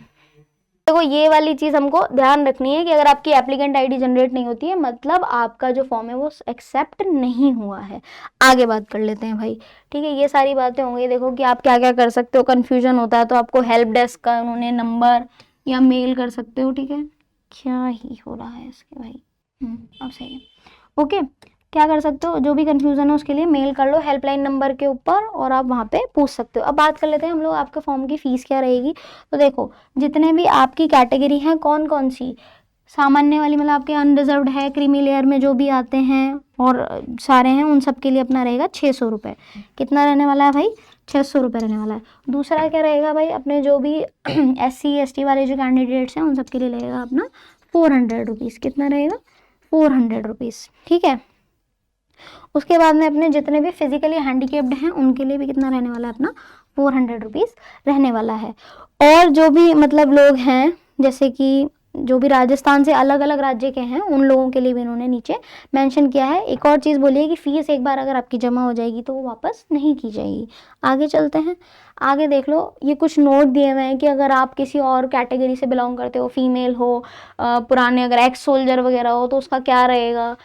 देखो ये वाली चीज हमको ध्यान रखनी है कि अगर आपकी एप्लीकेंट आईडी जनरेट नहीं होती है, मतलब आपका जो फॉर्म है वो एक्सेप्ट नहीं हुआ है। आगे बात कर लेते हैं भाई, ठीक है। ये सारी बातें होंगी, देखो कि आप क्या क्या कर सकते हो, कंफ्यूजन होता है तो आपको हेल्प डेस्क का उन्होंने नंबर या मेल कर सकते हो, ठीक है। क्या ही हो रहा है इसके भाई, अब सही है, ओके। क्या कर सकते हो, जो भी कंफ्यूजन है उसके लिए मेल कर लो हेल्पलाइन नंबर के ऊपर, और आप वहाँ पे पूछ सकते हो। अब बात कर लेते हैं हम लोग आपके फॉर्म की फ़ीस क्या रहेगी। तो देखो जितने भी आपकी कैटेगरी हैं, कौन कौन सी, सामान्य वाली मतलब आपके अनरिजर्व्ड है, क्रीमी लेयर में जो भी आते हैं और सारे हैं, उन सब के लिए अपना रहेगा 600 रुपये। कितना रहने वाला है भाई, 600 रुपये रहने वाला है। दूसरा क्या रहेगा भाई, अपने जो भी SC ST वाले जो कैंडिडेट्स हैं उन सब के लिए रहेगा अपना 400 रुपीज़। कितना रहेगा, 400 रुपीज़, ठीक है। उसके बाद में अपने जितने भी फिजिकली हैंडीकेप्ड हैं उनके लिए भी कितना रहने वाला है, अपना 400 रुपीज़ रहने वाला है। और जो भी मतलब लोग हैं, जैसे कि जो भी राजस्थान से अलग अलग राज्य के हैं, उन लोगों के लिए भी इन्होंने नीचे मेंशन किया है। एक और चीज़ बोली है कि फ़ीस एक बार अगर आपकी जमा हो जाएगी तो वो वापस नहीं की जाएगी। आगे चलते हैं, आगे देख लो, ये कुछ नोट दिए हुए हैं कि अगर आप किसी और कैटेगरी से बिलोंग करते हो, फीमेल हो, पुराने अगर एक्स सोल्जर वगैरह हो, तो उसका क्या रहेगा,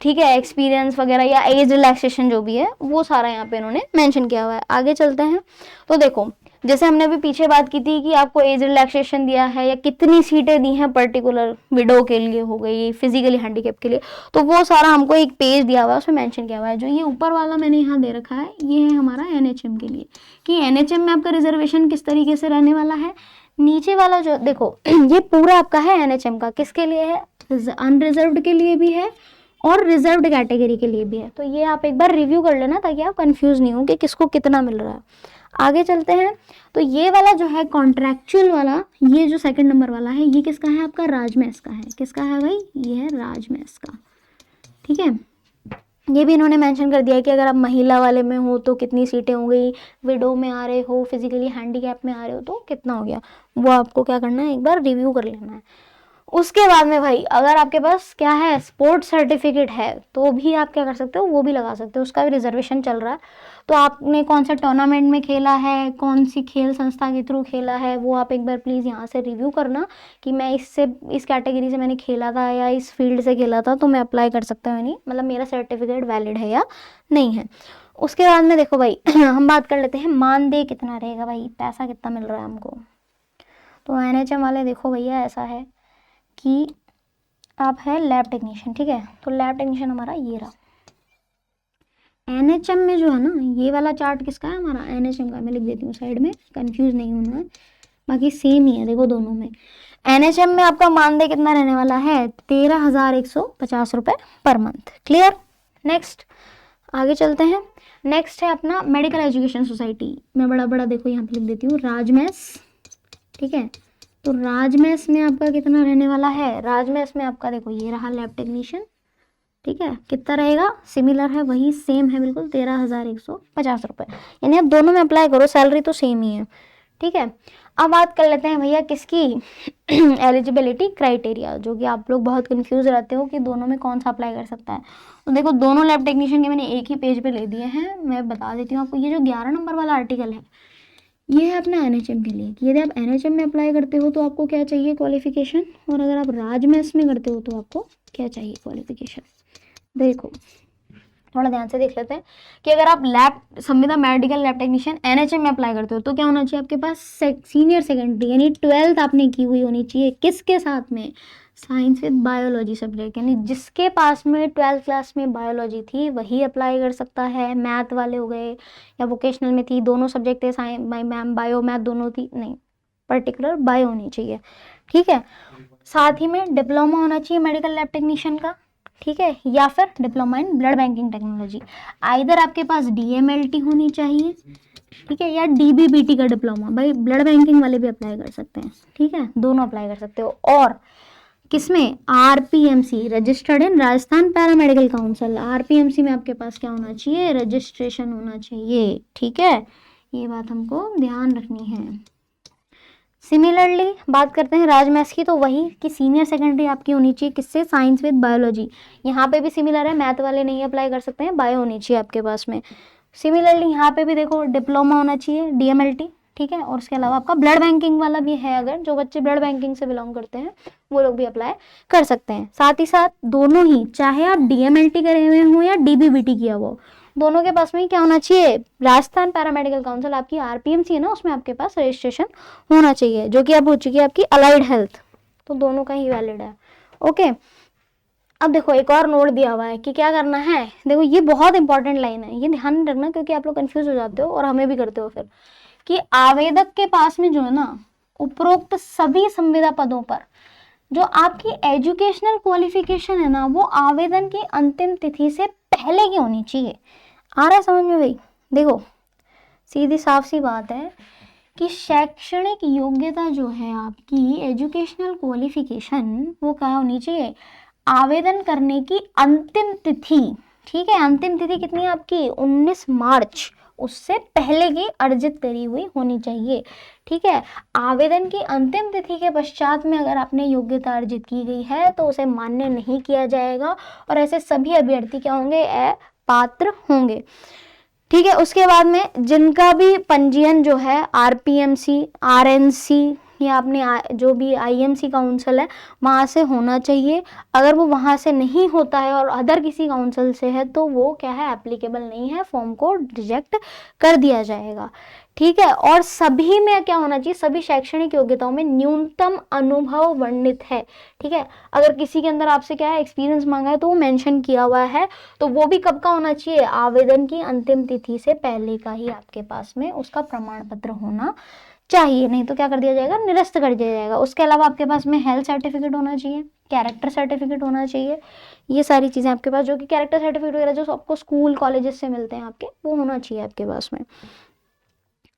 ठीक है, एक्सपीरियंस वगैरह या एज रिलैक्सेशन जो भी है वो सारा यहाँ पे इन्होंने मेंशन किया हुआ है। आगे चलते हैं, तो देखो जैसे हमने अभी पीछे बात की थी कि आपको एज रिलैक्सेशन दिया है या कितनी सीटें दी हैं पर्टिकुलर विडो के लिए हो गई, फिजिकली हैंडीकैप के लिए, तो वो सारा हमको एक पेज दिया हुआ है, उसमें मेंशन किया हुआ है। जो ये ऊपर वाला मैंने यहाँ दे रखा है ये है हमारा एनएचएम के लिए, कि एनएचएम में आपका रिजर्वेशन किस तरीके से रहने वाला है। नीचे वाला जो देखो ये पूरा आपका है एनएचएम का, किसके लिए है, अनरिजर्व्ड के लिए भी है और रिजर्व्ड कैटेगरी के लिए भी है। तो ये आप एक बार रिव्यू कर लेना ताकि आप कंफ्यूज नहीं हो कि किसको कितना मिल रहा है। आगे चलते हैं, तो ये वाला जो है कॉन्ट्रैक्चुअल वाला, ये जो सेकंड नंबर वाला है ये किसका है, आपका राजमैस का है। किसका है भाई, ये है राजमैस का। ठीक है, ये भी इन्होंने मेंशन कर दिया है कि अगर आप महिला वाले में हो तो कितनी सीटें हो गई, विडो में आ रहे हो, फिजिकली हैंडीकैप में आ रहे हो तो कितना हो गया, वो आपको क्या करना है, एक बार रिव्यू कर लेना है। उसके बाद में भाई अगर आपके पास क्या है, स्पोर्ट्स सर्टिफिकेट है तो भी आप क्या कर सकते हो, वो भी लगा सकते हो, उसका भी रिजर्वेशन चल रहा है। तो आपने कौन सा टूर्नामेंट में खेला है, कौन सी खेल संस्था के थ्रू खेला है, वो आप एक बार प्लीज़ यहाँ से रिव्यू करना कि मैं इससे, इस कैटेगरी से मैंने खेला था या इस फील्ड से खेला था तो मैं अप्लाई कर सकता हूँ नहीं, मतलब मेरा सर्टिफिकेट वैलिड है या नहीं है। उसके बाद में देखो भाई हम बात कर लेते हैं मानदेय कितना रहेगा, भाई पैसा कितना मिल रहा है हमको। तो एनएचएम वाले देखो भैया ऐसा है कि आप है लैब टेक्नीशियन, ठीक है, तो लैब टेक्नीशियन हमारा ये रहा। एनएचएम में जो है ना, ये वाला चार्ट किसका है, हमारा एनएचएम का। मैं लिख देती हूँ साइड में, कंफ्यूज नहीं होना है, बाकी सेम ही है देखो दोनों में। एनएचएम में आपका मानदेय कितना रहने वाला है, 13,150 रुपये पर मंथ। क्लियर। नेक्स्ट आगे चलते हैं। नेक्स्ट है अपना मेडिकल एजुकेशन सोसाइटी। मैं बड़ा बड़ा देखो यहाँ पे लिख देती हूँ राजमैस, ठीक है। तो राजमैस में आपका कितना रहने वाला है, राजमैस में आपका देखो ये रहा लैब टेक्नीशियन, ठीक है, कितना रहेगा, सिमिलर है, वही सेम है बिल्कुल, 13,150 रुपये। यानी आप दोनों में अप्लाई करो, सैलरी तो सेम ही है, ठीक है। अब बात कर लेते हैं भैया किसकी, एलिजिबिलिटी क्राइटेरिया, जो कि आप लोग बहुत कंफ्यूज रहते हो कि दोनों में कौन सा अप्लाई कर सकता है। तो देखो दोनों लैब टेक्नीशियन के मैंने एक ही पेज पे ले दिए हैं, मैं बता देती हूँ आपको। ये जो 11 नंबर वाला आर्टिकल है ये है अपना एनएचएम के लिए, कि यदि आप एनएचएम में अप्लाई करते हो तो आपको क्या चाहिए, क्वालिफिकेशन, और अगर आप राजमैस में करते हो तो आपको क्या चाहिए, क्वालिफिकेशन। देखो थोड़ा ध्यान से देख लेते हैं कि अगर आप लैब संविदा मेडिकल लैब टेक्नीशियन एनएचएम में अप्लाई करते हो तो क्या होना चाहिए आपके पास, सीनियर सेकेंडरी यानी 12th आपने की हुई होनी चाहिए, किसके साथ में, साइंस विद बायोलॉजी सब्जेक्ट। यानी जिसके पास में 12th क्लास में बायोलॉजी थी वही अप्लाई कर सकता है। मैथ वाले हो गए या वोकेशनल में थी, दोनों सब्जेक्ट थे, साइंस मैम बायो मैथ दोनों थी, नहीं, पर्टिकुलर बायो होनी चाहिए, ठीक है। साथ ही में डिप्लोमा होना चाहिए मेडिकल लैब टेक्नीशियन का, ठीक है, या फिर diploma in blood banking technology. Either आपके पास डीएमएलटी होनी चाहिए, ठीक है, या डीबीबीटी का डिप्लोमा। भाई ब्लड बैंकिंग वाले भी अप्लाई कर सकते हैं, ठीक है, दोनों अप्लाई कर सकते हो। और किसमें, RPMC, registered in Rajasthan paramedical council. RPMC में आपके पास क्या होना चाहिए, रजिस्ट्रेशन होना चाहिए, ठीक है, ये बात हमको ध्यान रखनी है। सिमिलरली बात करते हैं राजमैस की, तो वही कि सीनियर सेकेंडरी आपकी होनी चाहिए, किससे, साइंस विद बायोलॉजी। यहाँ पे भी सिमिलर है, मैथ वाले नहीं अप्लाई कर सकते हैं, बायो होनी चाहिए आपके पास में। सिमिलरली यहाँ पे भी देखो डिप्लोमा होना चाहिए, डीएमएलटी, ठीक है, और उसके अलावा आपका ब्लड बैंकिंग वाला भी है, अगर जो बच्चे ब्लड बैंकिंग से बिलोंग करते हैं वो लोग भी अप्लाई कर सकते हैं। साथ ही साथ दोनों ही, चाहे आप डीएमएलटी करे हुए हो या डीबीबीटी किया हुआ हो, दोनों के पास में क्या होना चाहिए, राजस्थान पैरामेडिकल काउंसिल आपकी आरपीएमसी है ना, उसमें आपके पास रजिस्ट्रेशन होना चाहिए, जो कि अब हो चुकी है आपकी अलाइड हेल्थ, तो दोनों का ही वैलिड है। ओके, अब देखो एक और नोट दिया हुआ है कि क्या करना है। देखो ये बहुत इंपॉर्टेंट लाइन है, ये ध्यान रखना क्योंकि आप लोग कंफ्यूज हो जाते हो और हमें भी करते हो फिर, कि आवेदक के पास में जो है ना, उपरोक्त सभी संविदा पदों पर जो आपकी एजुकेशनल क्वालिफिकेशन है ना, वो आवेदन की अंतिम तिथि से पहले की होनी चाहिए। आ रहा है समझ में भाई। देखो सीधी साफ सी बात है कि शैक्षणिक योग्यता जो है आपकी, एजुकेशनल क्वालिफिकेशन, वो क्या होनी चाहिए, आवेदन करने की अंतिम तिथि, ठीक है, अंतिम तिथि कितनी है आपकी, 19 मार्च, उससे पहले की अर्जित करी हुई होनी चाहिए, ठीक है। आवेदन की अंतिम तिथि के पश्चात में अगर आपने योग्यता अर्जित की गई है तो उसे मान्य नहीं किया जाएगा और ऐसे सभी अभ्यर्थी क्या होंगे, अपात्र होंगे, ठीक है। उसके बाद में जिनका भी पंजीयन जो है आरपीएमसी, आरएनसी या अपने जो भी आईएमसी काउंसिल है वहाँ से होना चाहिए। अगर वो वहाँ से नहीं होता है और अदर किसी काउंसिल से है तो वो क्या है, एप्लीकेबल नहीं है, फॉर्म को रिजेक्ट कर दिया जाएगा। ठीक है, और सभी में क्या होना चाहिए, सभी शैक्षणिक योग्यताओं में न्यूनतम अनुभव वर्णित है। ठीक है, अगर किसी के अंदर आपसे क्या है, एक्सपीरियंस मांगा है तो वो मेंशन किया हुआ है, तो वो भी कब का होना चाहिए, आवेदन की अंतिम तिथि से पहले का ही आपके पास में उसका प्रमाण पत्र होना चाहिए, नहीं तो क्या कर दिया जाएगा, निरस्त कर दिया जाएगा। उसके अलावा आपके पास में हेल्थ सर्टिफिकेट होना चाहिए, कैरेक्टर सर्टिफिकेट होना चाहिए, ये सारी चीज़ें आपके पास, जो कि कैरेक्टर सर्टिफिकेट वगैरह जो आपको स्कूल कॉलेजेस से मिलते हैं आपके, वो होना चाहिए आपके पास में।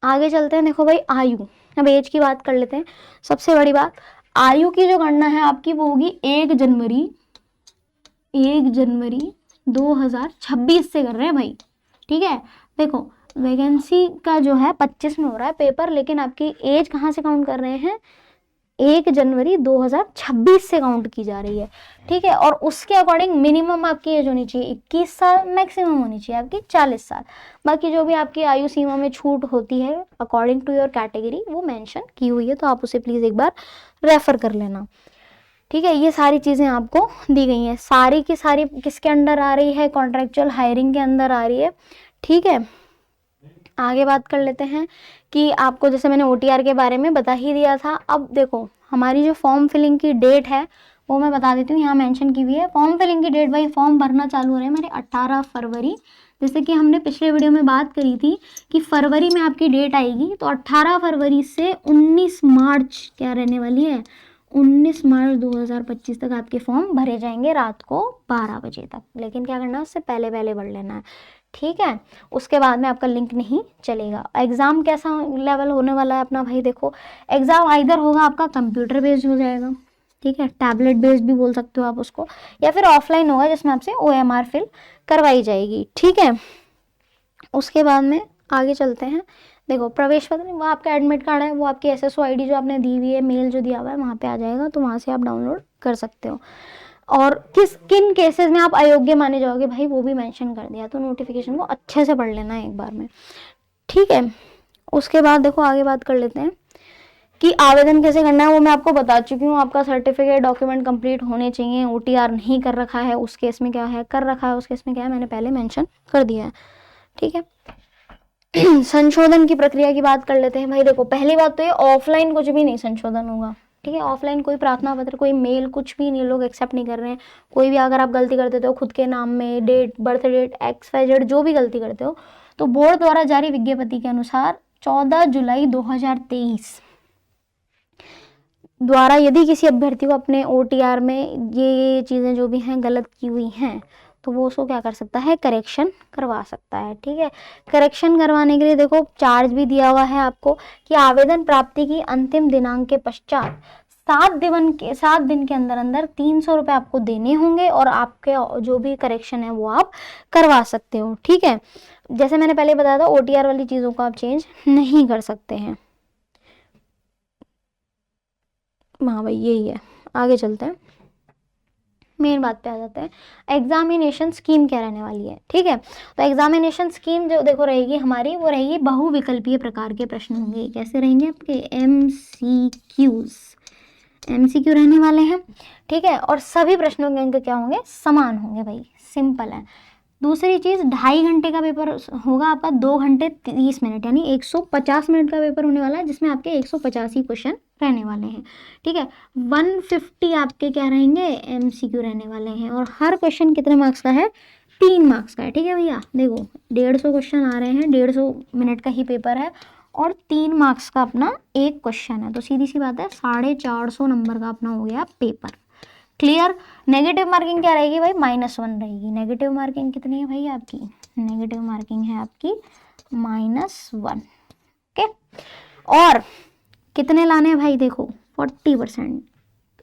आगे चलते हैं, देखो भाई आयु, अब एज की बात कर लेते हैं। सबसे बड़ी बात, आयु की जो गणना है आपकी वो होगी 1 जनवरी 2026 से कर रहे हैं भाई। ठीक है, देखो वैकेंसी का जो है 25 में हो रहा है पेपर, लेकिन आपकी एज कहाँ से काउंट कर रहे हैं, 1 जनवरी 2026 से काउंट की जा रही है। ठीक है, और उसके अकॉर्डिंग मिनिमम आपकी एज होनी चाहिए 21 साल, मैक्सिमम होनी चाहिए आपकी 40 साल। बाकी जो भी आपकी आयु सीमा में छूट होती है अकॉर्डिंग टू योर कैटेगरी वो मेंशन की हुई है, तो आप उसे प्लीज़ एक बार रेफर कर लेना। ठीक है, ये सारी चीज़ें आपको दी गई हैं, सारी की सारी किसके अंडर आ रही है, कॉन्ट्रेक्चुअल हायरिंग के अंदर आ रही है। ठीक है, आगे बात कर लेते हैं कि आपको जैसे मैंने OTR के बारे में बता ही दिया था। अब देखो हमारी जो फॉर्म फिलिंग की डेट है वो मैं बता देती हूँ, यहाँ मेंशन की हुई है। फॉर्म फिलिंग की डेट भाई, फॉर्म भरना चालू हो रहे हैं हमारे 18 फरवरी, जैसे कि हमने पिछले वीडियो में बात करी थी कि फरवरी में आपकी डेट आएगी, तो 18 फरवरी से 19 मार्च क्या रहने वाली है, 19 मार्च 2025 तक आपके फॉर्म भरे जाएंगे रात को 12 बजे तक। लेकिन क्या करना है, उससे पहले पहले भर लेना है। ठीक है, उसके बाद में आपका लिंक नहीं चलेगा। एग्ज़ाम कैसा लेवल होने वाला है अपना भाई, देखो एग्ज़ाम आइदर होगा आपका कंप्यूटर बेस्ड हो जाएगा, ठीक है, टैबलेट बेस्ड भी बोल सकते हो आप उसको, या फिर ऑफलाइन होगा जिसमें आपसे OMR फिल करवाई जाएगी। ठीक है, उसके बाद में आगे चलते हैं। देखो प्रवेश पत्र, वो आपका एडमिट कार्ड है, वो आपकी SSO ID जो आपने दी हुई है, मेल जो दिया हुआ है वहाँ पे आ जाएगा, तो वहाँ से आप डाउनलोड कर सकते हो। और किन केसेस में आप अयोग्य माने जाओगे भाई, वो भी मेंशन कर दिया, तो नोटिफिकेशन को अच्छे से पढ़ लेना है एक बार में। ठीक है, उसके बाद देखो आगे बात कर लेते हैं कि आवेदन कैसे करना है, वो मैं आपको बता चुकी हूँ। आपका सर्टिफिकेट डॉक्यूमेंट कंप्लीट होने चाहिए। OTR नहीं कर रखा है उस केस में क्या है, कर रखा है उस केस में क्या है, मैंने पहले मेंशन कर दिया है। ठीक है, संशोधन की प्रक्रिया की बात कर लेते हैं भाई। देखो पहली बात तो ये, ऑफलाइन कुछ भी नहीं संशोधन होगा। ठीक है, ऑफलाइन कोई प्रार्थना पत्र, कोई मेल, कुछ भी नहीं, लोग एक्सेप्ट नहीं कर रहे हैं। कोई भी अगर आप गलती कर देते हो खुद के नाम में, डेट, बर्थ डेट, XYZ जो भी गलती करते हो, तो बोर्ड द्वारा जारी विज्ञप्ति के अनुसार 14 जुलाई 2023 द्वारा यदि किसी अभ्यर्थी को अपने OTR में ये चीज़ें जो भी हैं गलत की हुई हैं, तो वो उसको क्या कर सकता है, करेक्शन करवा सकता है। ठीक है, करेक्शन करवाने के लिए देखो चार्ज भी दिया हुआ है आपको कि आवेदन प्राप्ति की अंतिम दिनांक के पश्चात 7 दिन के अंदर अंदर 300 रुपये आपको देने होंगे, और आपके जो भी करेक्शन है वो आप करवा सकते हो। ठीक है, जैसे मैंने पहले बताया था OTR वाली चीज़ों को आप चेंज नहीं कर सकते हैं। हाँ भाई यही है, आगे चलते हैं, मेन बात पे आ जाते हैं। एग्जामिनेशन स्कीम क्या रहने वाली है। ठीक है, तो एग्जामिनेशन स्कीम जो देखो रहेगी हमारी, वो रहेगी बहुविकल्पीय प्रकार के प्रश्न होंगे। कैसे रहेंगे आपके, MCQ रहने वाले हैं। ठीक है, और सभी प्रश्नों के अंक क्या होंगे, समान होंगे भाई, सिंपल है। दूसरी चीज़, 2.5 घंटे का पेपर होगा आपका, 2 घंटे 30 मिनट, यानी 150 मिनट का पेपर होने वाला है, जिसमें आपके 150 ही क्वेश्चन रहने वाले हैं। ठीक है, 150 आपके क्या रहेंगे, MCQ रहने वाले हैं, और हर क्वेश्चन कितने मार्क्स का है, 3 मार्क्स का है। ठीक है भैया, देखो 150 क्वेश्चन आ रहे हैं, 150 मिनट का ही पेपर है, और 3 मार्क्स का अपना एक क्वेश्चन है, तो सीधी सी बात है 450 नंबर का अपना हो गया पेपर। क्लियर। नेगेटिव मार्किंग क्या रहेगी भाई, -1 रहेगी। नेगेटिव मार्किंग कितनी है भाई आपकी, नेगेटिव मार्किंग है आपकी -1। ओके, और कितने लाने हैं भाई, देखो 40%।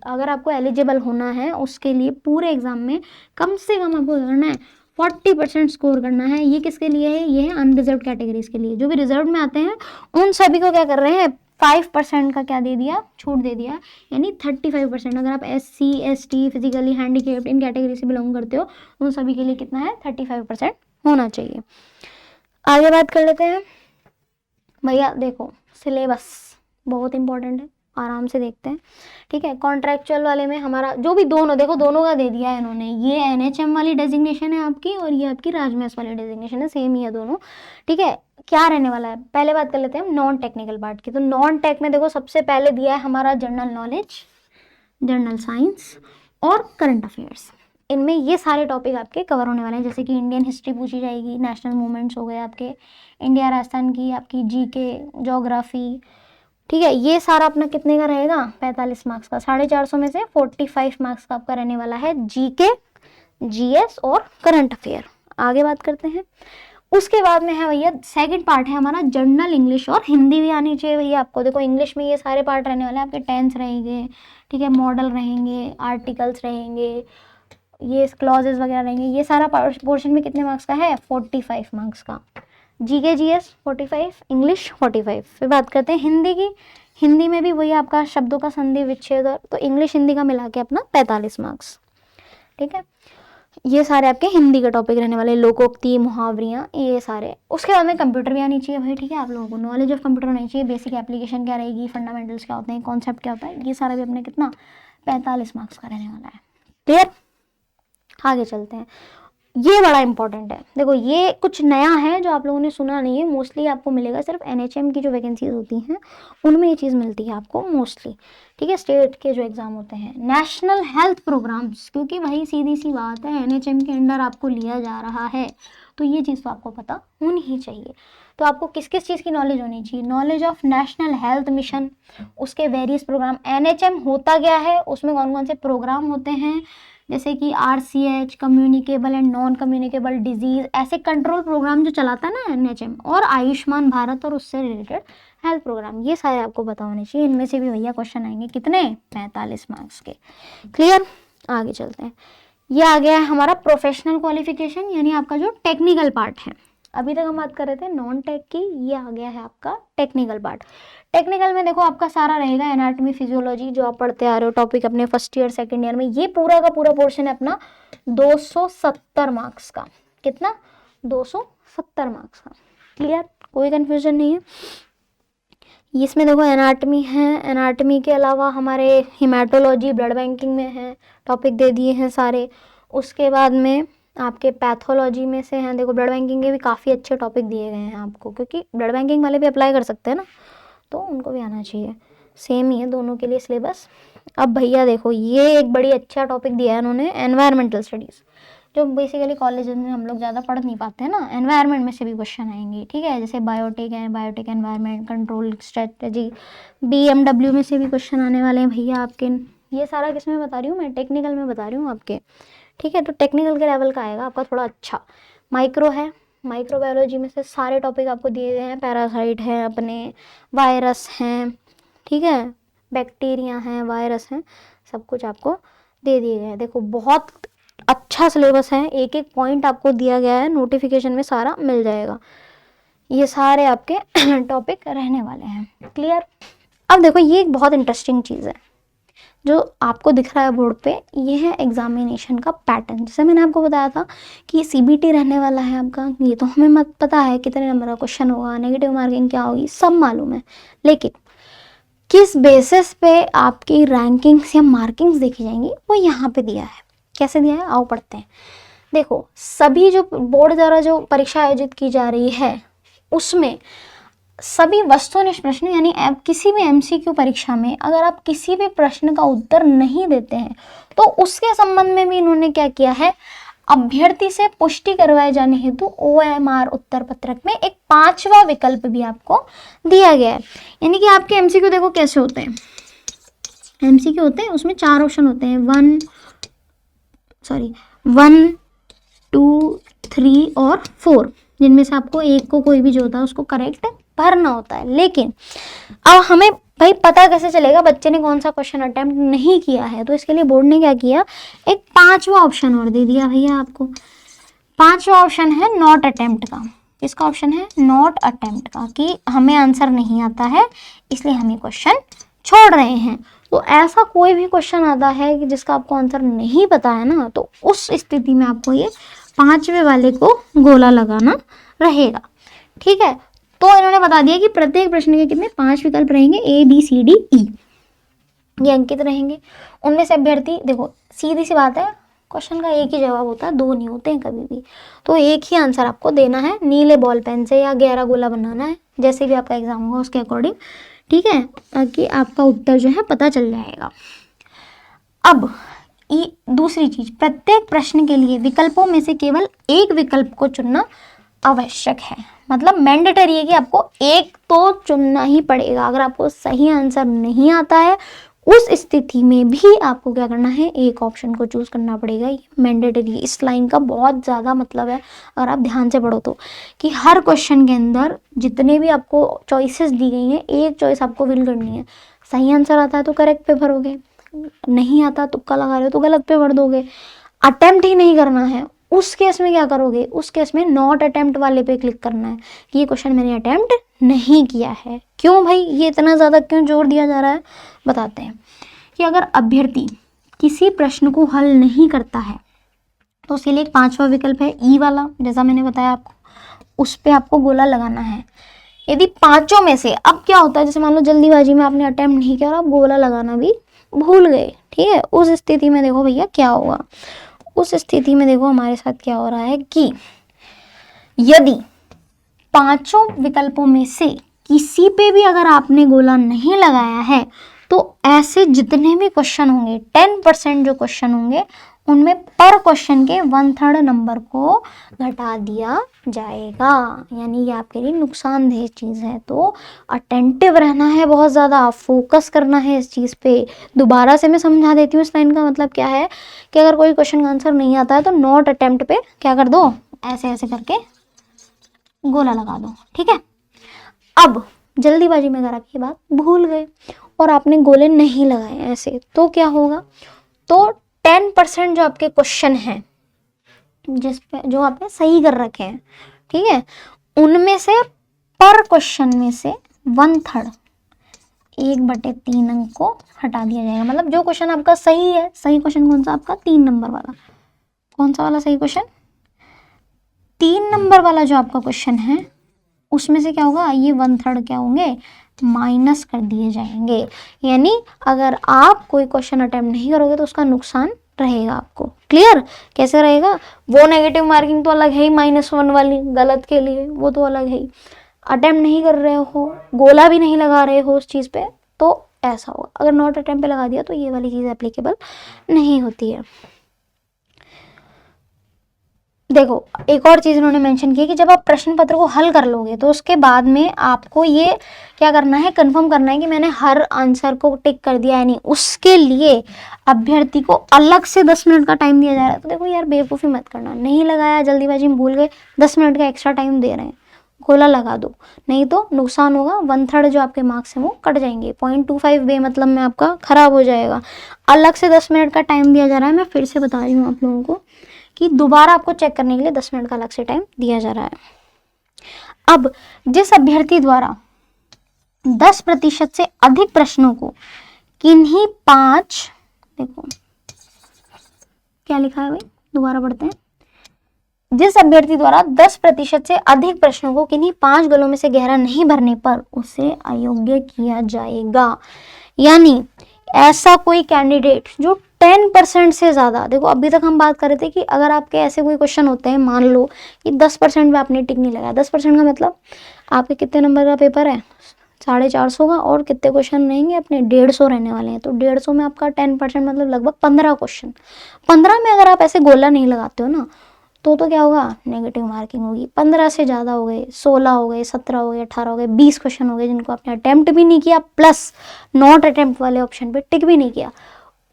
अगर आपको एलिजिबल होना है उसके लिए पूरे एग्जाम में कम से कम आपको करना है 40% स्कोर करना है। ये किसके लिए है, ये है अनरिजर्व कैटेगरीज के लिए। जो भी रिजर्व में आते हैं उन सभी को क्या कर रहे हैं, 5% का क्या दे दिया, छूट दे दिया, यानी 35%। अगर आप SC ST फिजिकली हैंडीकेप्ड इन कैटेगरी से बिलोंग करते हो, उन सभी के लिए कितना है, 35% होना चाहिए। आगे बात कर लेते हैं भैया। देखो सिलेबस बहुत इंपॉर्टेंट है, आराम से देखते हैं, ठीक है। कॉन्ट्रेक्चुअल वाले में हमारा जो भी दोनों, देखो दोनों का दे दिया है इन्होंने, ये NHM वाली डेजिग्नेशन है आपकी और ये आपकी राजमेस वाली डेजिग्नेशन है, सेम ही है दोनों, ठीक है। क्या रहने वाला है, पहले बात कर लेते हैं हम नॉन टेक्निकल पार्ट की। तो नॉन टेक में देखो सबसे पहले दिया है हमारा जनरल नॉलेज, जनरल साइंस और करंट अफेयर्स। इनमें ये सारे टॉपिक आपके कवर होने वाले हैं, जैसे कि इंडियन हिस्ट्री पूछी जाएगी, नेशनल मूवमेंट्स हो गए आपके, इंडिया राजस्थान की आपकी GK, ज्योग्राफी, ठीक है। ये सारा अपना कितने का रहेगा, 45 मार्क्स का, 450 में से 45 मार्क्स का आपका रहने वाला है GK, GS और करंट अफेयर। आगे बात करते हैं, उसके बाद में है भैया सेकंड पार्ट है हमारा जनरल इंग्लिश, और हिंदी भी आनी चाहिए भैया आपको। देखो इंग्लिश में ये सारे पार्ट रहने वाले हैं आपके, टेंस रहेंगे, ठीक है, मॉडल रहेंगे, आर्टिकल्स रहेंगे, ये क्लॉजेस वगैरह रहेंगे। ये सारा पोर्शन में कितने मार्क्स का है, 45 मार्क्स का। GK GS 45, English 45। फिर बात करते हैं हिंदी की। हिंदी में भी वही आपका शब्दों का संधि विच्छेद, और तो इंग्लिश हिंदी का मिला के अपना 45 मार्क्स, ठीक है। ये सारे आपके हिंदी के टॉपिक रहने वाले, लोकोक्ति, मुहावरियाँ, ये सारे। उसके बाद में कंप्यूटर भी आनी चाहिए भाई, ठीक है। आप लोगों को नॉलेज ऑफ कंप्यूटर होनी चाहिए, बेसिक एप्लीकेशन क्या रहेगी, फंडामेंटल्स क्या होते हैं, कॉन्सेप्ट क्या होता है, ये सारा भी अपने कितना 45 मार्क्स का रहने वाला है। क्लियर, आगे चलते हैं। ये बड़ा इंपॉर्टेंट है, देखो ये कुछ नया है जो आप लोगों ने सुना नहीं है, मोस्टली आपको मिलेगा सिर्फ NHM की जो वैकेंसीज होती हैं उनमें ये चीज़ मिलती है आपको मोस्टली, ठीक है। स्टेट के जो एग्जाम होते हैं, नेशनल हेल्थ प्रोग्राम्स, क्योंकि भाई सीधी सी बात है NHM के अंडर आपको लिया जा रहा है, तो ये चीज़ तो आपको पता होनी ही चाहिए। तो आपको किस किस चीज़ की नॉलेज होनी चाहिए, knowledge of national health mission, उसके वेरियस प्रोग्राम, NHM होता क्या है, उसमें कौन कौन से प्रोग्राम होते हैं, जैसे कि RCH, communicable and non communicable disease, ऐसे कंट्रोल प्रोग्राम जो चलाता है ना NHM, और आयुष्मान भारत और उससे रिलेटेड हेल्थ प्रोग्राम, ये सारे आपको पता होने चाहिए। इनमें से भी भैया क्वेश्चन आएंगे, कितने, 45 मार्क्स के। क्लियर, आगे चलते हैं। ये आ गया है हमारा प्रोफेशनल क्वालिफिकेशन, यानी आपका जो टेक्निकल पार्ट है। अभी तक हम बात कर रहे थे नॉन टेक की, ये आ गया है आपका टेक्निकल पार्ट। टेक्निकल में देखो आपका सारा रहेगा एनाटॉमी, फिजियोलॉजी, जो आप पढ़ते आ रहे हो टॉपिक अपने फर्स्ट ईयर सेकंड ईयर में, ये पूरा का पूरा पोर्शन है अपना 270 मार्क्स का। कितना, 270 मार्क्स का। क्लियर, कोई कंफ्यूजन नहीं है। इसमें देखो एनाटमी है, एनाटमी के अलावा हमारे हिमेटोलॉजी, ब्लड बैंकिंग में है, टॉपिक दे दिए हैं सारे। उसके बाद में आपके पैथोलॉजी में से हैं, देखो ब्लड बैंकिंग के भी काफ़ी अच्छे टॉपिक दिए गए हैं आपको, क्योंकि ब्लड बैंकिंग वाले भी अप्लाई कर सकते हैं ना, तो उनको भी आना चाहिए। सेम ही है दोनों के लिए सिलेबस। अब भैया देखो ये एक बड़ी अच्छा टॉपिक दिया है उन्होंने, एनवायरमेंटल स्टडीज़, जो बेसिकली कॉलेज में हम लोग ज़्यादा पढ़ नहीं पाते हैं ना, एनवायरनमेंट में से भी क्वेश्चन आएंगे, ठीक है। जैसे बायोटेक है, biotech environment control strategy, BMW में से भी क्वेश्चन आने वाले हैं भैया आपके। ये सारा किस में बता रही हूँ मैं, टेक्निकल में बता रही हूँ आपके, ठीक है। तो टेक्निकल के लेवल का आएगा आपका थोड़ा अच्छा। माइक्रो है, माइक्रोबायोलॉजी में से सारे टॉपिक आपको दिए गए हैं, पैरासाइट हैं अपने, वायरस हैं, ठीक है, बैक्टीरिया हैं, वायरस हैं, सब कुछ आपको दे दिए गए हैं। देखो बहुत अच्छा सिलेबस है, एक एक पॉइंट आपको दिया गया है, नोटिफिकेशन में सारा मिल जाएगा। ये सारे आपके टॉपिक रहने वाले हैं। क्लियर, अब देखो ये एक बहुत इंटरेस्टिंग चीज़ है जो आपको दिख रहा है बोर्ड पे, ये है एग्जामिनेशन का पैटर्न। जैसे मैंने आपको बताया था कि ये CBT रहने वाला है आपका, ये तो हमें मत पता है कितने नंबर का क्वेश्चन होगा, नेगेटिव मार्किंग क्या होगी, सब मालूम है, लेकिन किस बेसिस पे आपकी रैंकिंग्स या मार्किंग्स देखी जाएंगी वो यहाँ पे दिया है। कैसे दिया है, आओ पढ़ते हैं। देखो सभी जो बोर्ड द्वारा जो परीक्षा आयोजित की जा रही है उसमें सभी वस्तुनिष्ठ प्रश्न, यानी किसी भी MCQ परीक्षा में अगर आप किसी भी प्रश्न का उत्तर नहीं देते हैं तो उसके संबंध में भी इन्होंने क्या किया है, अभ्यर्थी से पुष्टि करवाए जाने हेतु OMR उत्तर पत्रक में एक 5वां विकल्प भी आपको दिया गया है। यानी कि आपके MCQ देखो कैसे होते हैं, MCQ होते हैं उसमें 4 ऑप्शन होते हैं, 1, 2, 3 और 4, जिनमें से आपको एक को कोई भी जो होता है उसको करेक्ट भरना होता है। लेकिन अब हमें भाई पता कैसे चलेगा बच्चे ने कौन सा क्वेश्चन अटेम्प्ट नहीं किया है, तो इसके लिए बोर्ड ने क्या किया, एक 5वां ऑप्शन और दे दिया भैया आपको। 5वां ऑप्शन है नॉट अटेम्प्ट का। इसका ऑप्शन है नॉट अटेम्प्ट का, कि हमें आंसर नहीं आता है इसलिए हम ये क्वेश्चन छोड़ रहे हैं। तो ऐसा कोई भी क्वेश्चन आता है कि जिसका आपको आंसर नहीं पता है ना, तो उस स्थिति में आपको ये 5वें वाले को गोला लगाना रहेगा, ठीक है। तो इन्होंने बता दिया कि प्रत्येक प्रश्न के कितने 5 विकल्प रहेंगे, A B C D E, ये अंकित रहेंगे। उनमें से अभ्यर्थी, देखो सीधी सी बात है, क्वेश्चन का एक ही जवाब होता है, दो नहीं होते हैं कभी भी, तो एक ही आंसर आपको देना है, नीले बॉल पेन से या 11 गोला बनाना है, जैसे भी आपका एग्जाम होगा उसके अकॉर्डिंग, ठीक है, ताकि आपका उत्तर जो है पता चल जाएगा। अब दूसरी चीज, प्रत्येक प्रश्न के लिए विकल्पों में से केवल एक विकल्प को चुनना आवश्यक है, मतलब मैंडेटरी है कि आपको एक तो चुनना ही पड़ेगा। अगर आपको सही आंसर नहीं आता है उस स्थिति में भी आपको क्या करना है, एक ऑप्शन को चूज करना पड़ेगा। ये मैंडेटरी, इस लाइन का बहुत ज़्यादा मतलब है, अगर आप ध्यान से पढ़ो तो, कि हर क्वेश्चन के अंदर जितने भी आपको चॉइसेस दी गई हैं, एक चॉइस आपको फिल करनी है। सही आंसर आता है तो करेक्ट पे भरोगे, नहीं आता तुक्का लगा रहे हो तो गलत पे भर दोगे। अटेम्प्ट ही नहीं करना है, उस केस में क्या करोगे, उस केस में नॉट अटेम्प्ट वाले पे क्लिक करना है, ये क्वेश्चन मैंने अटेम्प्ट नहीं किया है। क्यों भाई, ये इतना ज़्यादा क्यों जोर दिया जा रहा है, बताते हैं। कि अगर अभ्यर्थी किसी प्रश्न को हल नहीं करता है तो उसके लिए एक 5वां विकल्प है, ई वाला, जैसा मैंने बताया आपको, उस पर आपको गोला लगाना है। यदि पांचों में से, अब क्या होता है, जैसे मान लो जल्दीबाजी में आपने अटेम्प्ट नहीं किया और आप गोला लगाना भी भूल गए, ठीक है, उस स्थिति में देखो भैया क्या होगा, उस स्थिति में देखो हमारे साथ क्या हो रहा है कि यदि पांचों विकल्पों में से किसी पे भी अगर आपने गोला नहीं लगाया है तो ऐसे जितने भी क्वेश्चन होंगे, 10% जो क्वेश्चन होंगे उनमें पर क्वेश्चन के 1/3 नंबर को घटा दिया जाएगा। यानी ये आपके लिए नुकसानदेह चीज़ है, तो अटेंटिव रहना है, बहुत ज़्यादा फोकस करना है इस चीज़ पे। दोबारा से मैं समझा देती हूँ, इस लाइन का मतलब क्या है कि अगर कोई क्वेश्चन का आंसर नहीं आता है तो नॉट अटेम्प्ट पे क्या कर दो, ऐसे ऐसे करके गोला लगा दो, ठीक है। अब जल्दीबाजी में अगर आप ये बात भूल गए और आपने गोले नहीं लगाए ऐसे, तो क्या होगा, तो 10% जो आपके क्वेश्चन हैं जिस पे जो आपने सही कर रखे हैं, ठीक है, उनमें से पर क्वेश्चन में से 1/3, 1/3 अंक को हटा दिया जाएगा। मतलब जो क्वेश्चन आपका सही है, सही क्वेश्चन कौन सा आपका, 3 नंबर वाला, कौन सा वाला सही क्वेश्चन, 3 नंबर वाला जो आपका क्वेश्चन है, उसमें से क्या होगा, ये 1/3 क्या होंगे, माइनस कर दिए जाएंगे। यानी अगर आप कोई क्वेश्चन अटेम्प्ट नहीं करोगे तो उसका नुकसान रहेगा आपको। क्लियर, कैसे रहेगा, वो नेगेटिव मार्किंग तो अलग है ही, -1 वाली गलत के लिए, वो तो अलग है ही। अटेम्प्ट नहीं कर रहे हो, गोला भी नहीं लगा रहे हो उस चीज़ पे, तो ऐसा होगा। अगर नॉट अटेम्प्ट पे लगा दिया तो ये वाली चीज़ एप्लीकेबल नहीं होती है। देखो एक और चीज़ उन्होंने मेंशन की कि जब आप प्रश्न पत्र को हल कर लोगे तो उसके बाद में आपको ये क्या करना है, कंफर्म करना है कि मैंने हर आंसर को टिक कर दिया है नहीं। उसके लिए अभ्यर्थी को अलग से 10 मिनट का टाइम दिया जा रहा है। तो देखो यार बेवकूफ़ी मत करना, नहीं लगाया, जल्दीबाजी में भूल गए, 10 मिनट का एक्स्ट्रा टाइम दे रहे हैं, गोला लगा दो, नहीं तो नुकसान होगा। 1/3 जो आपके मार्क्स हैं वो कट जाएंगे, 0.25 बे मतलब में आपका खराब हो जाएगा। अलग से 10 मिनट का टाइम दिया जा रहा है, मैं फिर से बता रही हूँ आप लोगों को कि दोबारा आपको चेक करने के लिए 10 मिनट का अलग से टाइम दिया जा रहा है। अब जिस अभ्यर्थी द्वारा 10% से अधिक प्रश्नों को किन्हीं 5, देखो क्या लिखा है भाई, दोबारा पढ़ते हैं। जिस अभ्यर्थी द्वारा 10% से अधिक प्रश्नों को किन्हीं 5 गलों में से गहरा नहीं भरने पर उसे अयोग्य किया जाएगा। यानी ऐसा कोई कैंडिडेट जो 10% से ज़्यादा, देखो अभी तक हम बात कर रहे थे कि अगर आपके ऐसे कोई क्वेश्चन होते हैं, मान लो कि 10% में आपने टिक नहीं लगाया, 10% का मतलब आपके कितने नंबर का पेपर है, 450 का, और कितने क्वेश्चन रहेंगे अपने, 150 रहने वाले हैं, तो 150 में आपका 10% मतलब लगभग 15 क्वेश्चन। 15 में अगर आप ऐसे गोला नहीं लगाते हो ना तो क्या होगा, नेगेटिव मार्किंग होगी। 15 से ज़्यादा हो गए, 16 हो गए, 17 हो गए, 18 हो गए, 20 क्वेश्चन हो गए जिनको आपने अटेम्प्ट भी नहीं किया प्लस नॉट अटेम्प्ट वाले ऑप्शन पे टिक भी नहीं किया,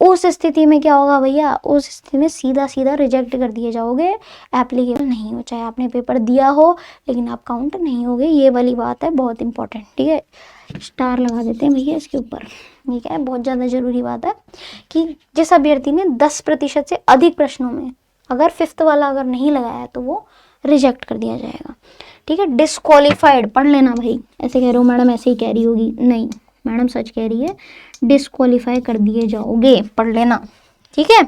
उस स्थिति में क्या होगा भैया, उस स्थिति में सीधा सीधा रिजेक्ट कर दिए जाओगे, एप्लीकेबल नहीं हो। चाहे आपने पेपर दिया हो लेकिन आप काउंट नहीं होगे, ये वाली बात है, बहुत इंपॉर्टेंट, ठीक है। स्टार लगा देते हैं भैया इसके ऊपर, ठीक है, बहुत ज़्यादा ज़रूरी बात है कि जिस अभ्यर्थी ने 10% से अधिक प्रश्नों में अगर 5th वाला अगर नहीं लगाया तो वो रिजेक्ट कर दिया जाएगा, ठीक है। डिस्क्वालीफाइड पढ़ लेना भाई, ऐसे कह रहे हो मैडम ऐसे ही कह रही होगी, नहीं मैडम सच कह रही है, डिस्क्वालीफाई कर दिए जाओगे, पढ़ लेना, ठीक है।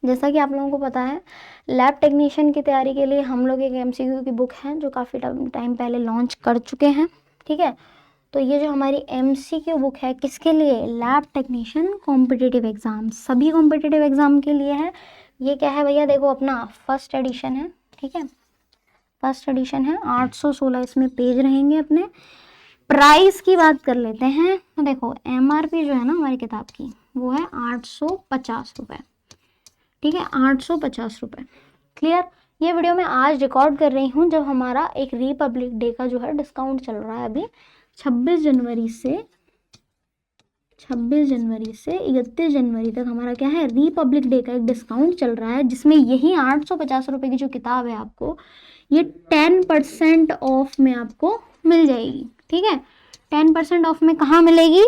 जैसा कि आप लोगों को पता है, लैब टेक्नीशियन की तैयारी के लिए हम लोग एक MCQ की बुक है जो काफ़ी टाइम पहले लॉन्च कर चुके हैं, ठीक है। तो ये जो हमारी MCQ बुक है किसके लिए, लैब टेक्नीशियन कॉम्पिटिटिव एग्जाम, सभी कॉम्पिटिटिव एग्जाम के लिए है। ये क्या है भैया, देखो अपना फर्स्ट एडिशन है, ठीक है, फर्स्ट एडिशन है, 816 इसमें पेज रहेंगे अपने। प्राइस की बात कर लेते हैं, तो देखो MRP जो है ना हमारी किताब की वो है 850 रुपये, ठीक है, 850 रुपये। क्लियर। ये वीडियो मैं आज रिकॉर्ड कर रही हूँ जब हमारा एक रिपब्लिक डे का जो है डिस्काउंट चल रहा है अभी 26 जनवरी से 31 जनवरी तक हमारा क्या है, रिपब्लिक डे का एक डिस्काउंट चल रहा है, जिसमें यही 850 रुपये की जो किताब है आपको ये 10% ऑफ में आपको मिल जाएगी, ठीक है। 10% ऑफ में कहाँ मिलेगी,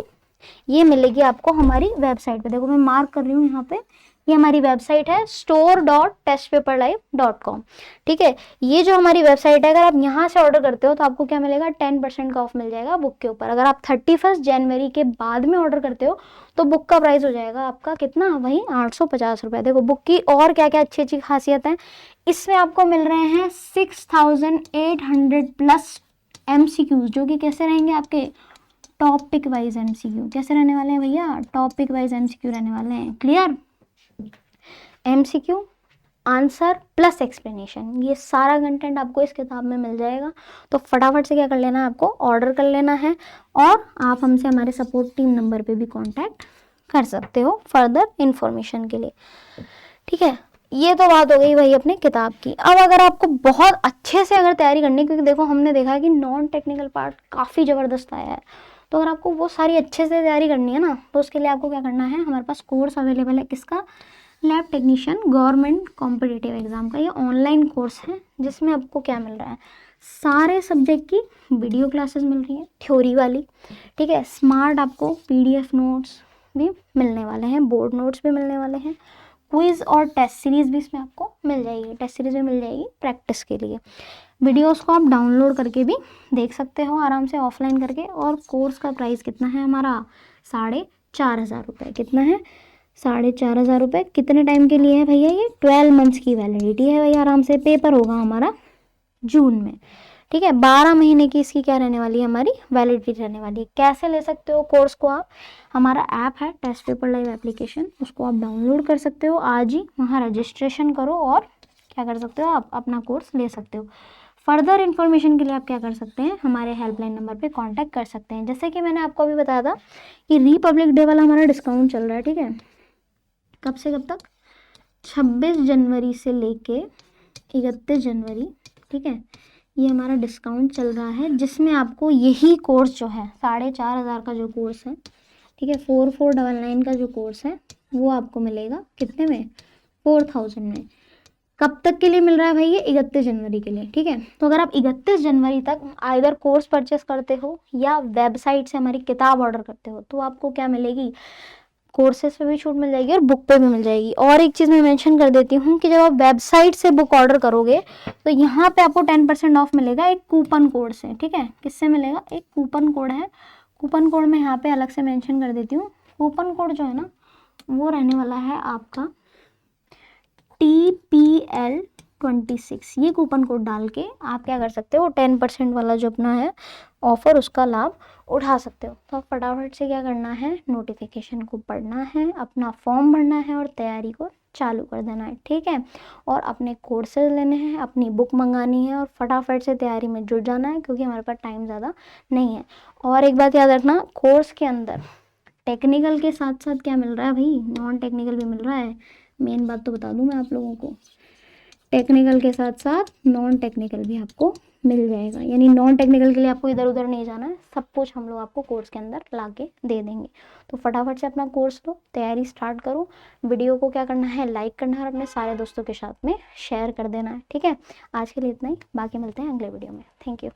ये मिलेगी आपको हमारी वेबसाइट पे। देखो मैं मार्क कर रही हूँ यहाँ पे, ये हमारी वेबसाइट है store.testpaperlive.com, ठीक है। ये जो हमारी वेबसाइट है, अगर आप यहाँ से ऑर्डर करते हो तो आपको क्या मिलेगा, 10% का ऑफ मिल जाएगा बुक के ऊपर। अगर आप 31 जनवरी के बाद में ऑर्डर करते हो तो बुक का प्राइस हो जाएगा आपका कितना, वही 850 रुपये। देखो बुक की और क्या क्या अच्छी अच्छी खासियत है, इसमें आपको मिल रहे हैं 6800+ MCQs, जो कि कैसे रहेंगे आपके, टॉपिक वाइज MCQ। कैसे रहने वाले हैं भैया, टॉपिक वाइज MCQ रहने वाले हैं। Clear. MCQ, answer plus explanation, ये सारा कंटेंट आपको इस किताब में मिल जाएगा। तो फटाफट से क्या कर लेना है, आपको ऑर्डर कर लेना है, और आप हमसे हमारे सपोर्ट टीम नंबर पे भी कांटेक्ट कर सकते हो फर्दर इंफॉर्मेशन के लिए, ठीक है। ये तो बात हो गई भाई अपने किताब की। अब अगर आपको बहुत अच्छे से अगर तैयारी करनी है, क्योंकि देखो हमने देखा है कि नॉन टेक्निकल पार्ट काफ़ी ज़बरदस्त आया है, तो अगर आपको वो सारी अच्छे से तैयारी करनी है ना, तो उसके लिए आपको क्या करना है, हमारे पास कोर्स अवेलेबल है किसका, lab technician government competitive exam का। ये ऑनलाइन कोर्स है जिसमें आपको क्या मिल रहा है, सारे सब्जेक्ट की वीडियो क्लासेस मिल रही है थ्योरी वाली, ठीक है। स्मार्ट आपको PDF नोट्स भी मिलने वाले हैं, बोर्ड नोट्स भी मिलने वाले हैं, क्विज और टेस्ट सीरीज भी इसमें आपको मिल जाएगी, टेस्ट सीरीज भी मिल जाएगी प्रैक्टिस के लिए। वीडियोस को आप डाउनलोड करके भी देख सकते हो आराम से ऑफलाइन करके। और कोर्स का प्राइस कितना है हमारा, 4500 रुपये। कितना है, 4500 रुपये। कितने टाइम के लिए है भैया, ये 12 मंथ्स की वैलिडिटी है भैया। आराम से पेपर होगा हमारा जून में, ठीक है। 12 महीने की इसकी क्या रहने वाली है, हमारी वैलिडिटी रहने वाली है। कैसे ले सकते हो कोर्स को आप, हमारा ऐप है टेस्ट पेपर लाइव एप्लीकेशन, उसको आप डाउनलोड कर सकते हो आज ही, वहाँ रजिस्ट्रेशन करो और क्या कर सकते हो, आप अपना कोर्स ले सकते हो। फर्दर इन्फॉर्मेशन के लिए आप क्या कर सकते हैं, हमारे हेल्पलाइन नंबर पे कांटेक्ट कर सकते हैं। जैसे कि मैंने आपको अभी बताया था कि रिपब्लिक डे वाला हमारा डिस्काउंट चल रहा है, ठीक है। कब से कब तक, 26 जनवरी से लेके 31 जनवरी, ठीक है। ये हमारा डिस्काउंट चल रहा है, जिसमें आपको यही कोर्स जो है 4500 का जो कोर्स है, ठीक है, 4499 का जो कोर्स है वो आपको मिलेगा कितने में, 4000 में। कब तक के लिए मिल रहा है भाई, ये 31 जनवरी के लिए, ठीक है। तो अगर आप 31 जनवरी तक आइदर कोर्स परचेस करते हो या वेबसाइट से हमारी किताब ऑर्डर करते हो, तो आपको क्या मिलेगी, कोर्सेज पे भी छूट मिल जाएगी और बुक पे भी मिल जाएगी। और एक चीज़ मैं मेंशन कर देती हूँ कि जब आप वेबसाइट से बुक ऑर्डर करोगे तो यहाँ पे आपको 10% ऑफ मिलेगा एक कूपन कोड से, ठीक है। किससे मिलेगा, एक कूपन कोड है, कूपन कोड मैं यहाँ पे अलग से मेंशन कर देती हूँ। कूपन कोड जो है ना वो रहने वाला है आपका TPL26। ये कूपन कोड डाल के आप क्या कर सकते हो, 10% वाला जो अपना है ऑफर, उसका लाभ उठा सकते हो। तो फटाफट से क्या करना है, नोटिफिकेशन को पढ़ना है, अपना फॉर्म भरना है और तैयारी को चालू कर देना है, ठीक है। और अपने कोर्सेज लेने हैं, अपनी बुक मंगानी है और फटाफट से तैयारी में जुट जाना है, क्योंकि हमारे पास टाइम ज़्यादा नहीं है। और एक बात याद रखना, कोर्स के अंदर टेक्निकल के साथ साथ क्या मिल रहा है भाई, नॉन टेक्निकल भी मिल रहा है। मेन बात तो बता दूं मैं आप लोगों को, टेक्निकल के साथ साथ नॉन टेक्निकल भी आपको मिल जाएगा। यानी नॉन टेक्निकल के लिए आपको इधर उधर नहीं जाना है, सब कुछ हम लोग आपको कोर्स के अंदर ला के दे देंगे। तो फटाफट से अपना कोर्स लो, तैयारी स्टार्ट करो। वीडियो को क्या करना है, लाइक करना है और अपने सारे दोस्तों के साथ में शेयर कर देना है, ठीक है। आज के लिए इतना ही, बाकी मिलते हैं अगले वीडियो में। Thank you.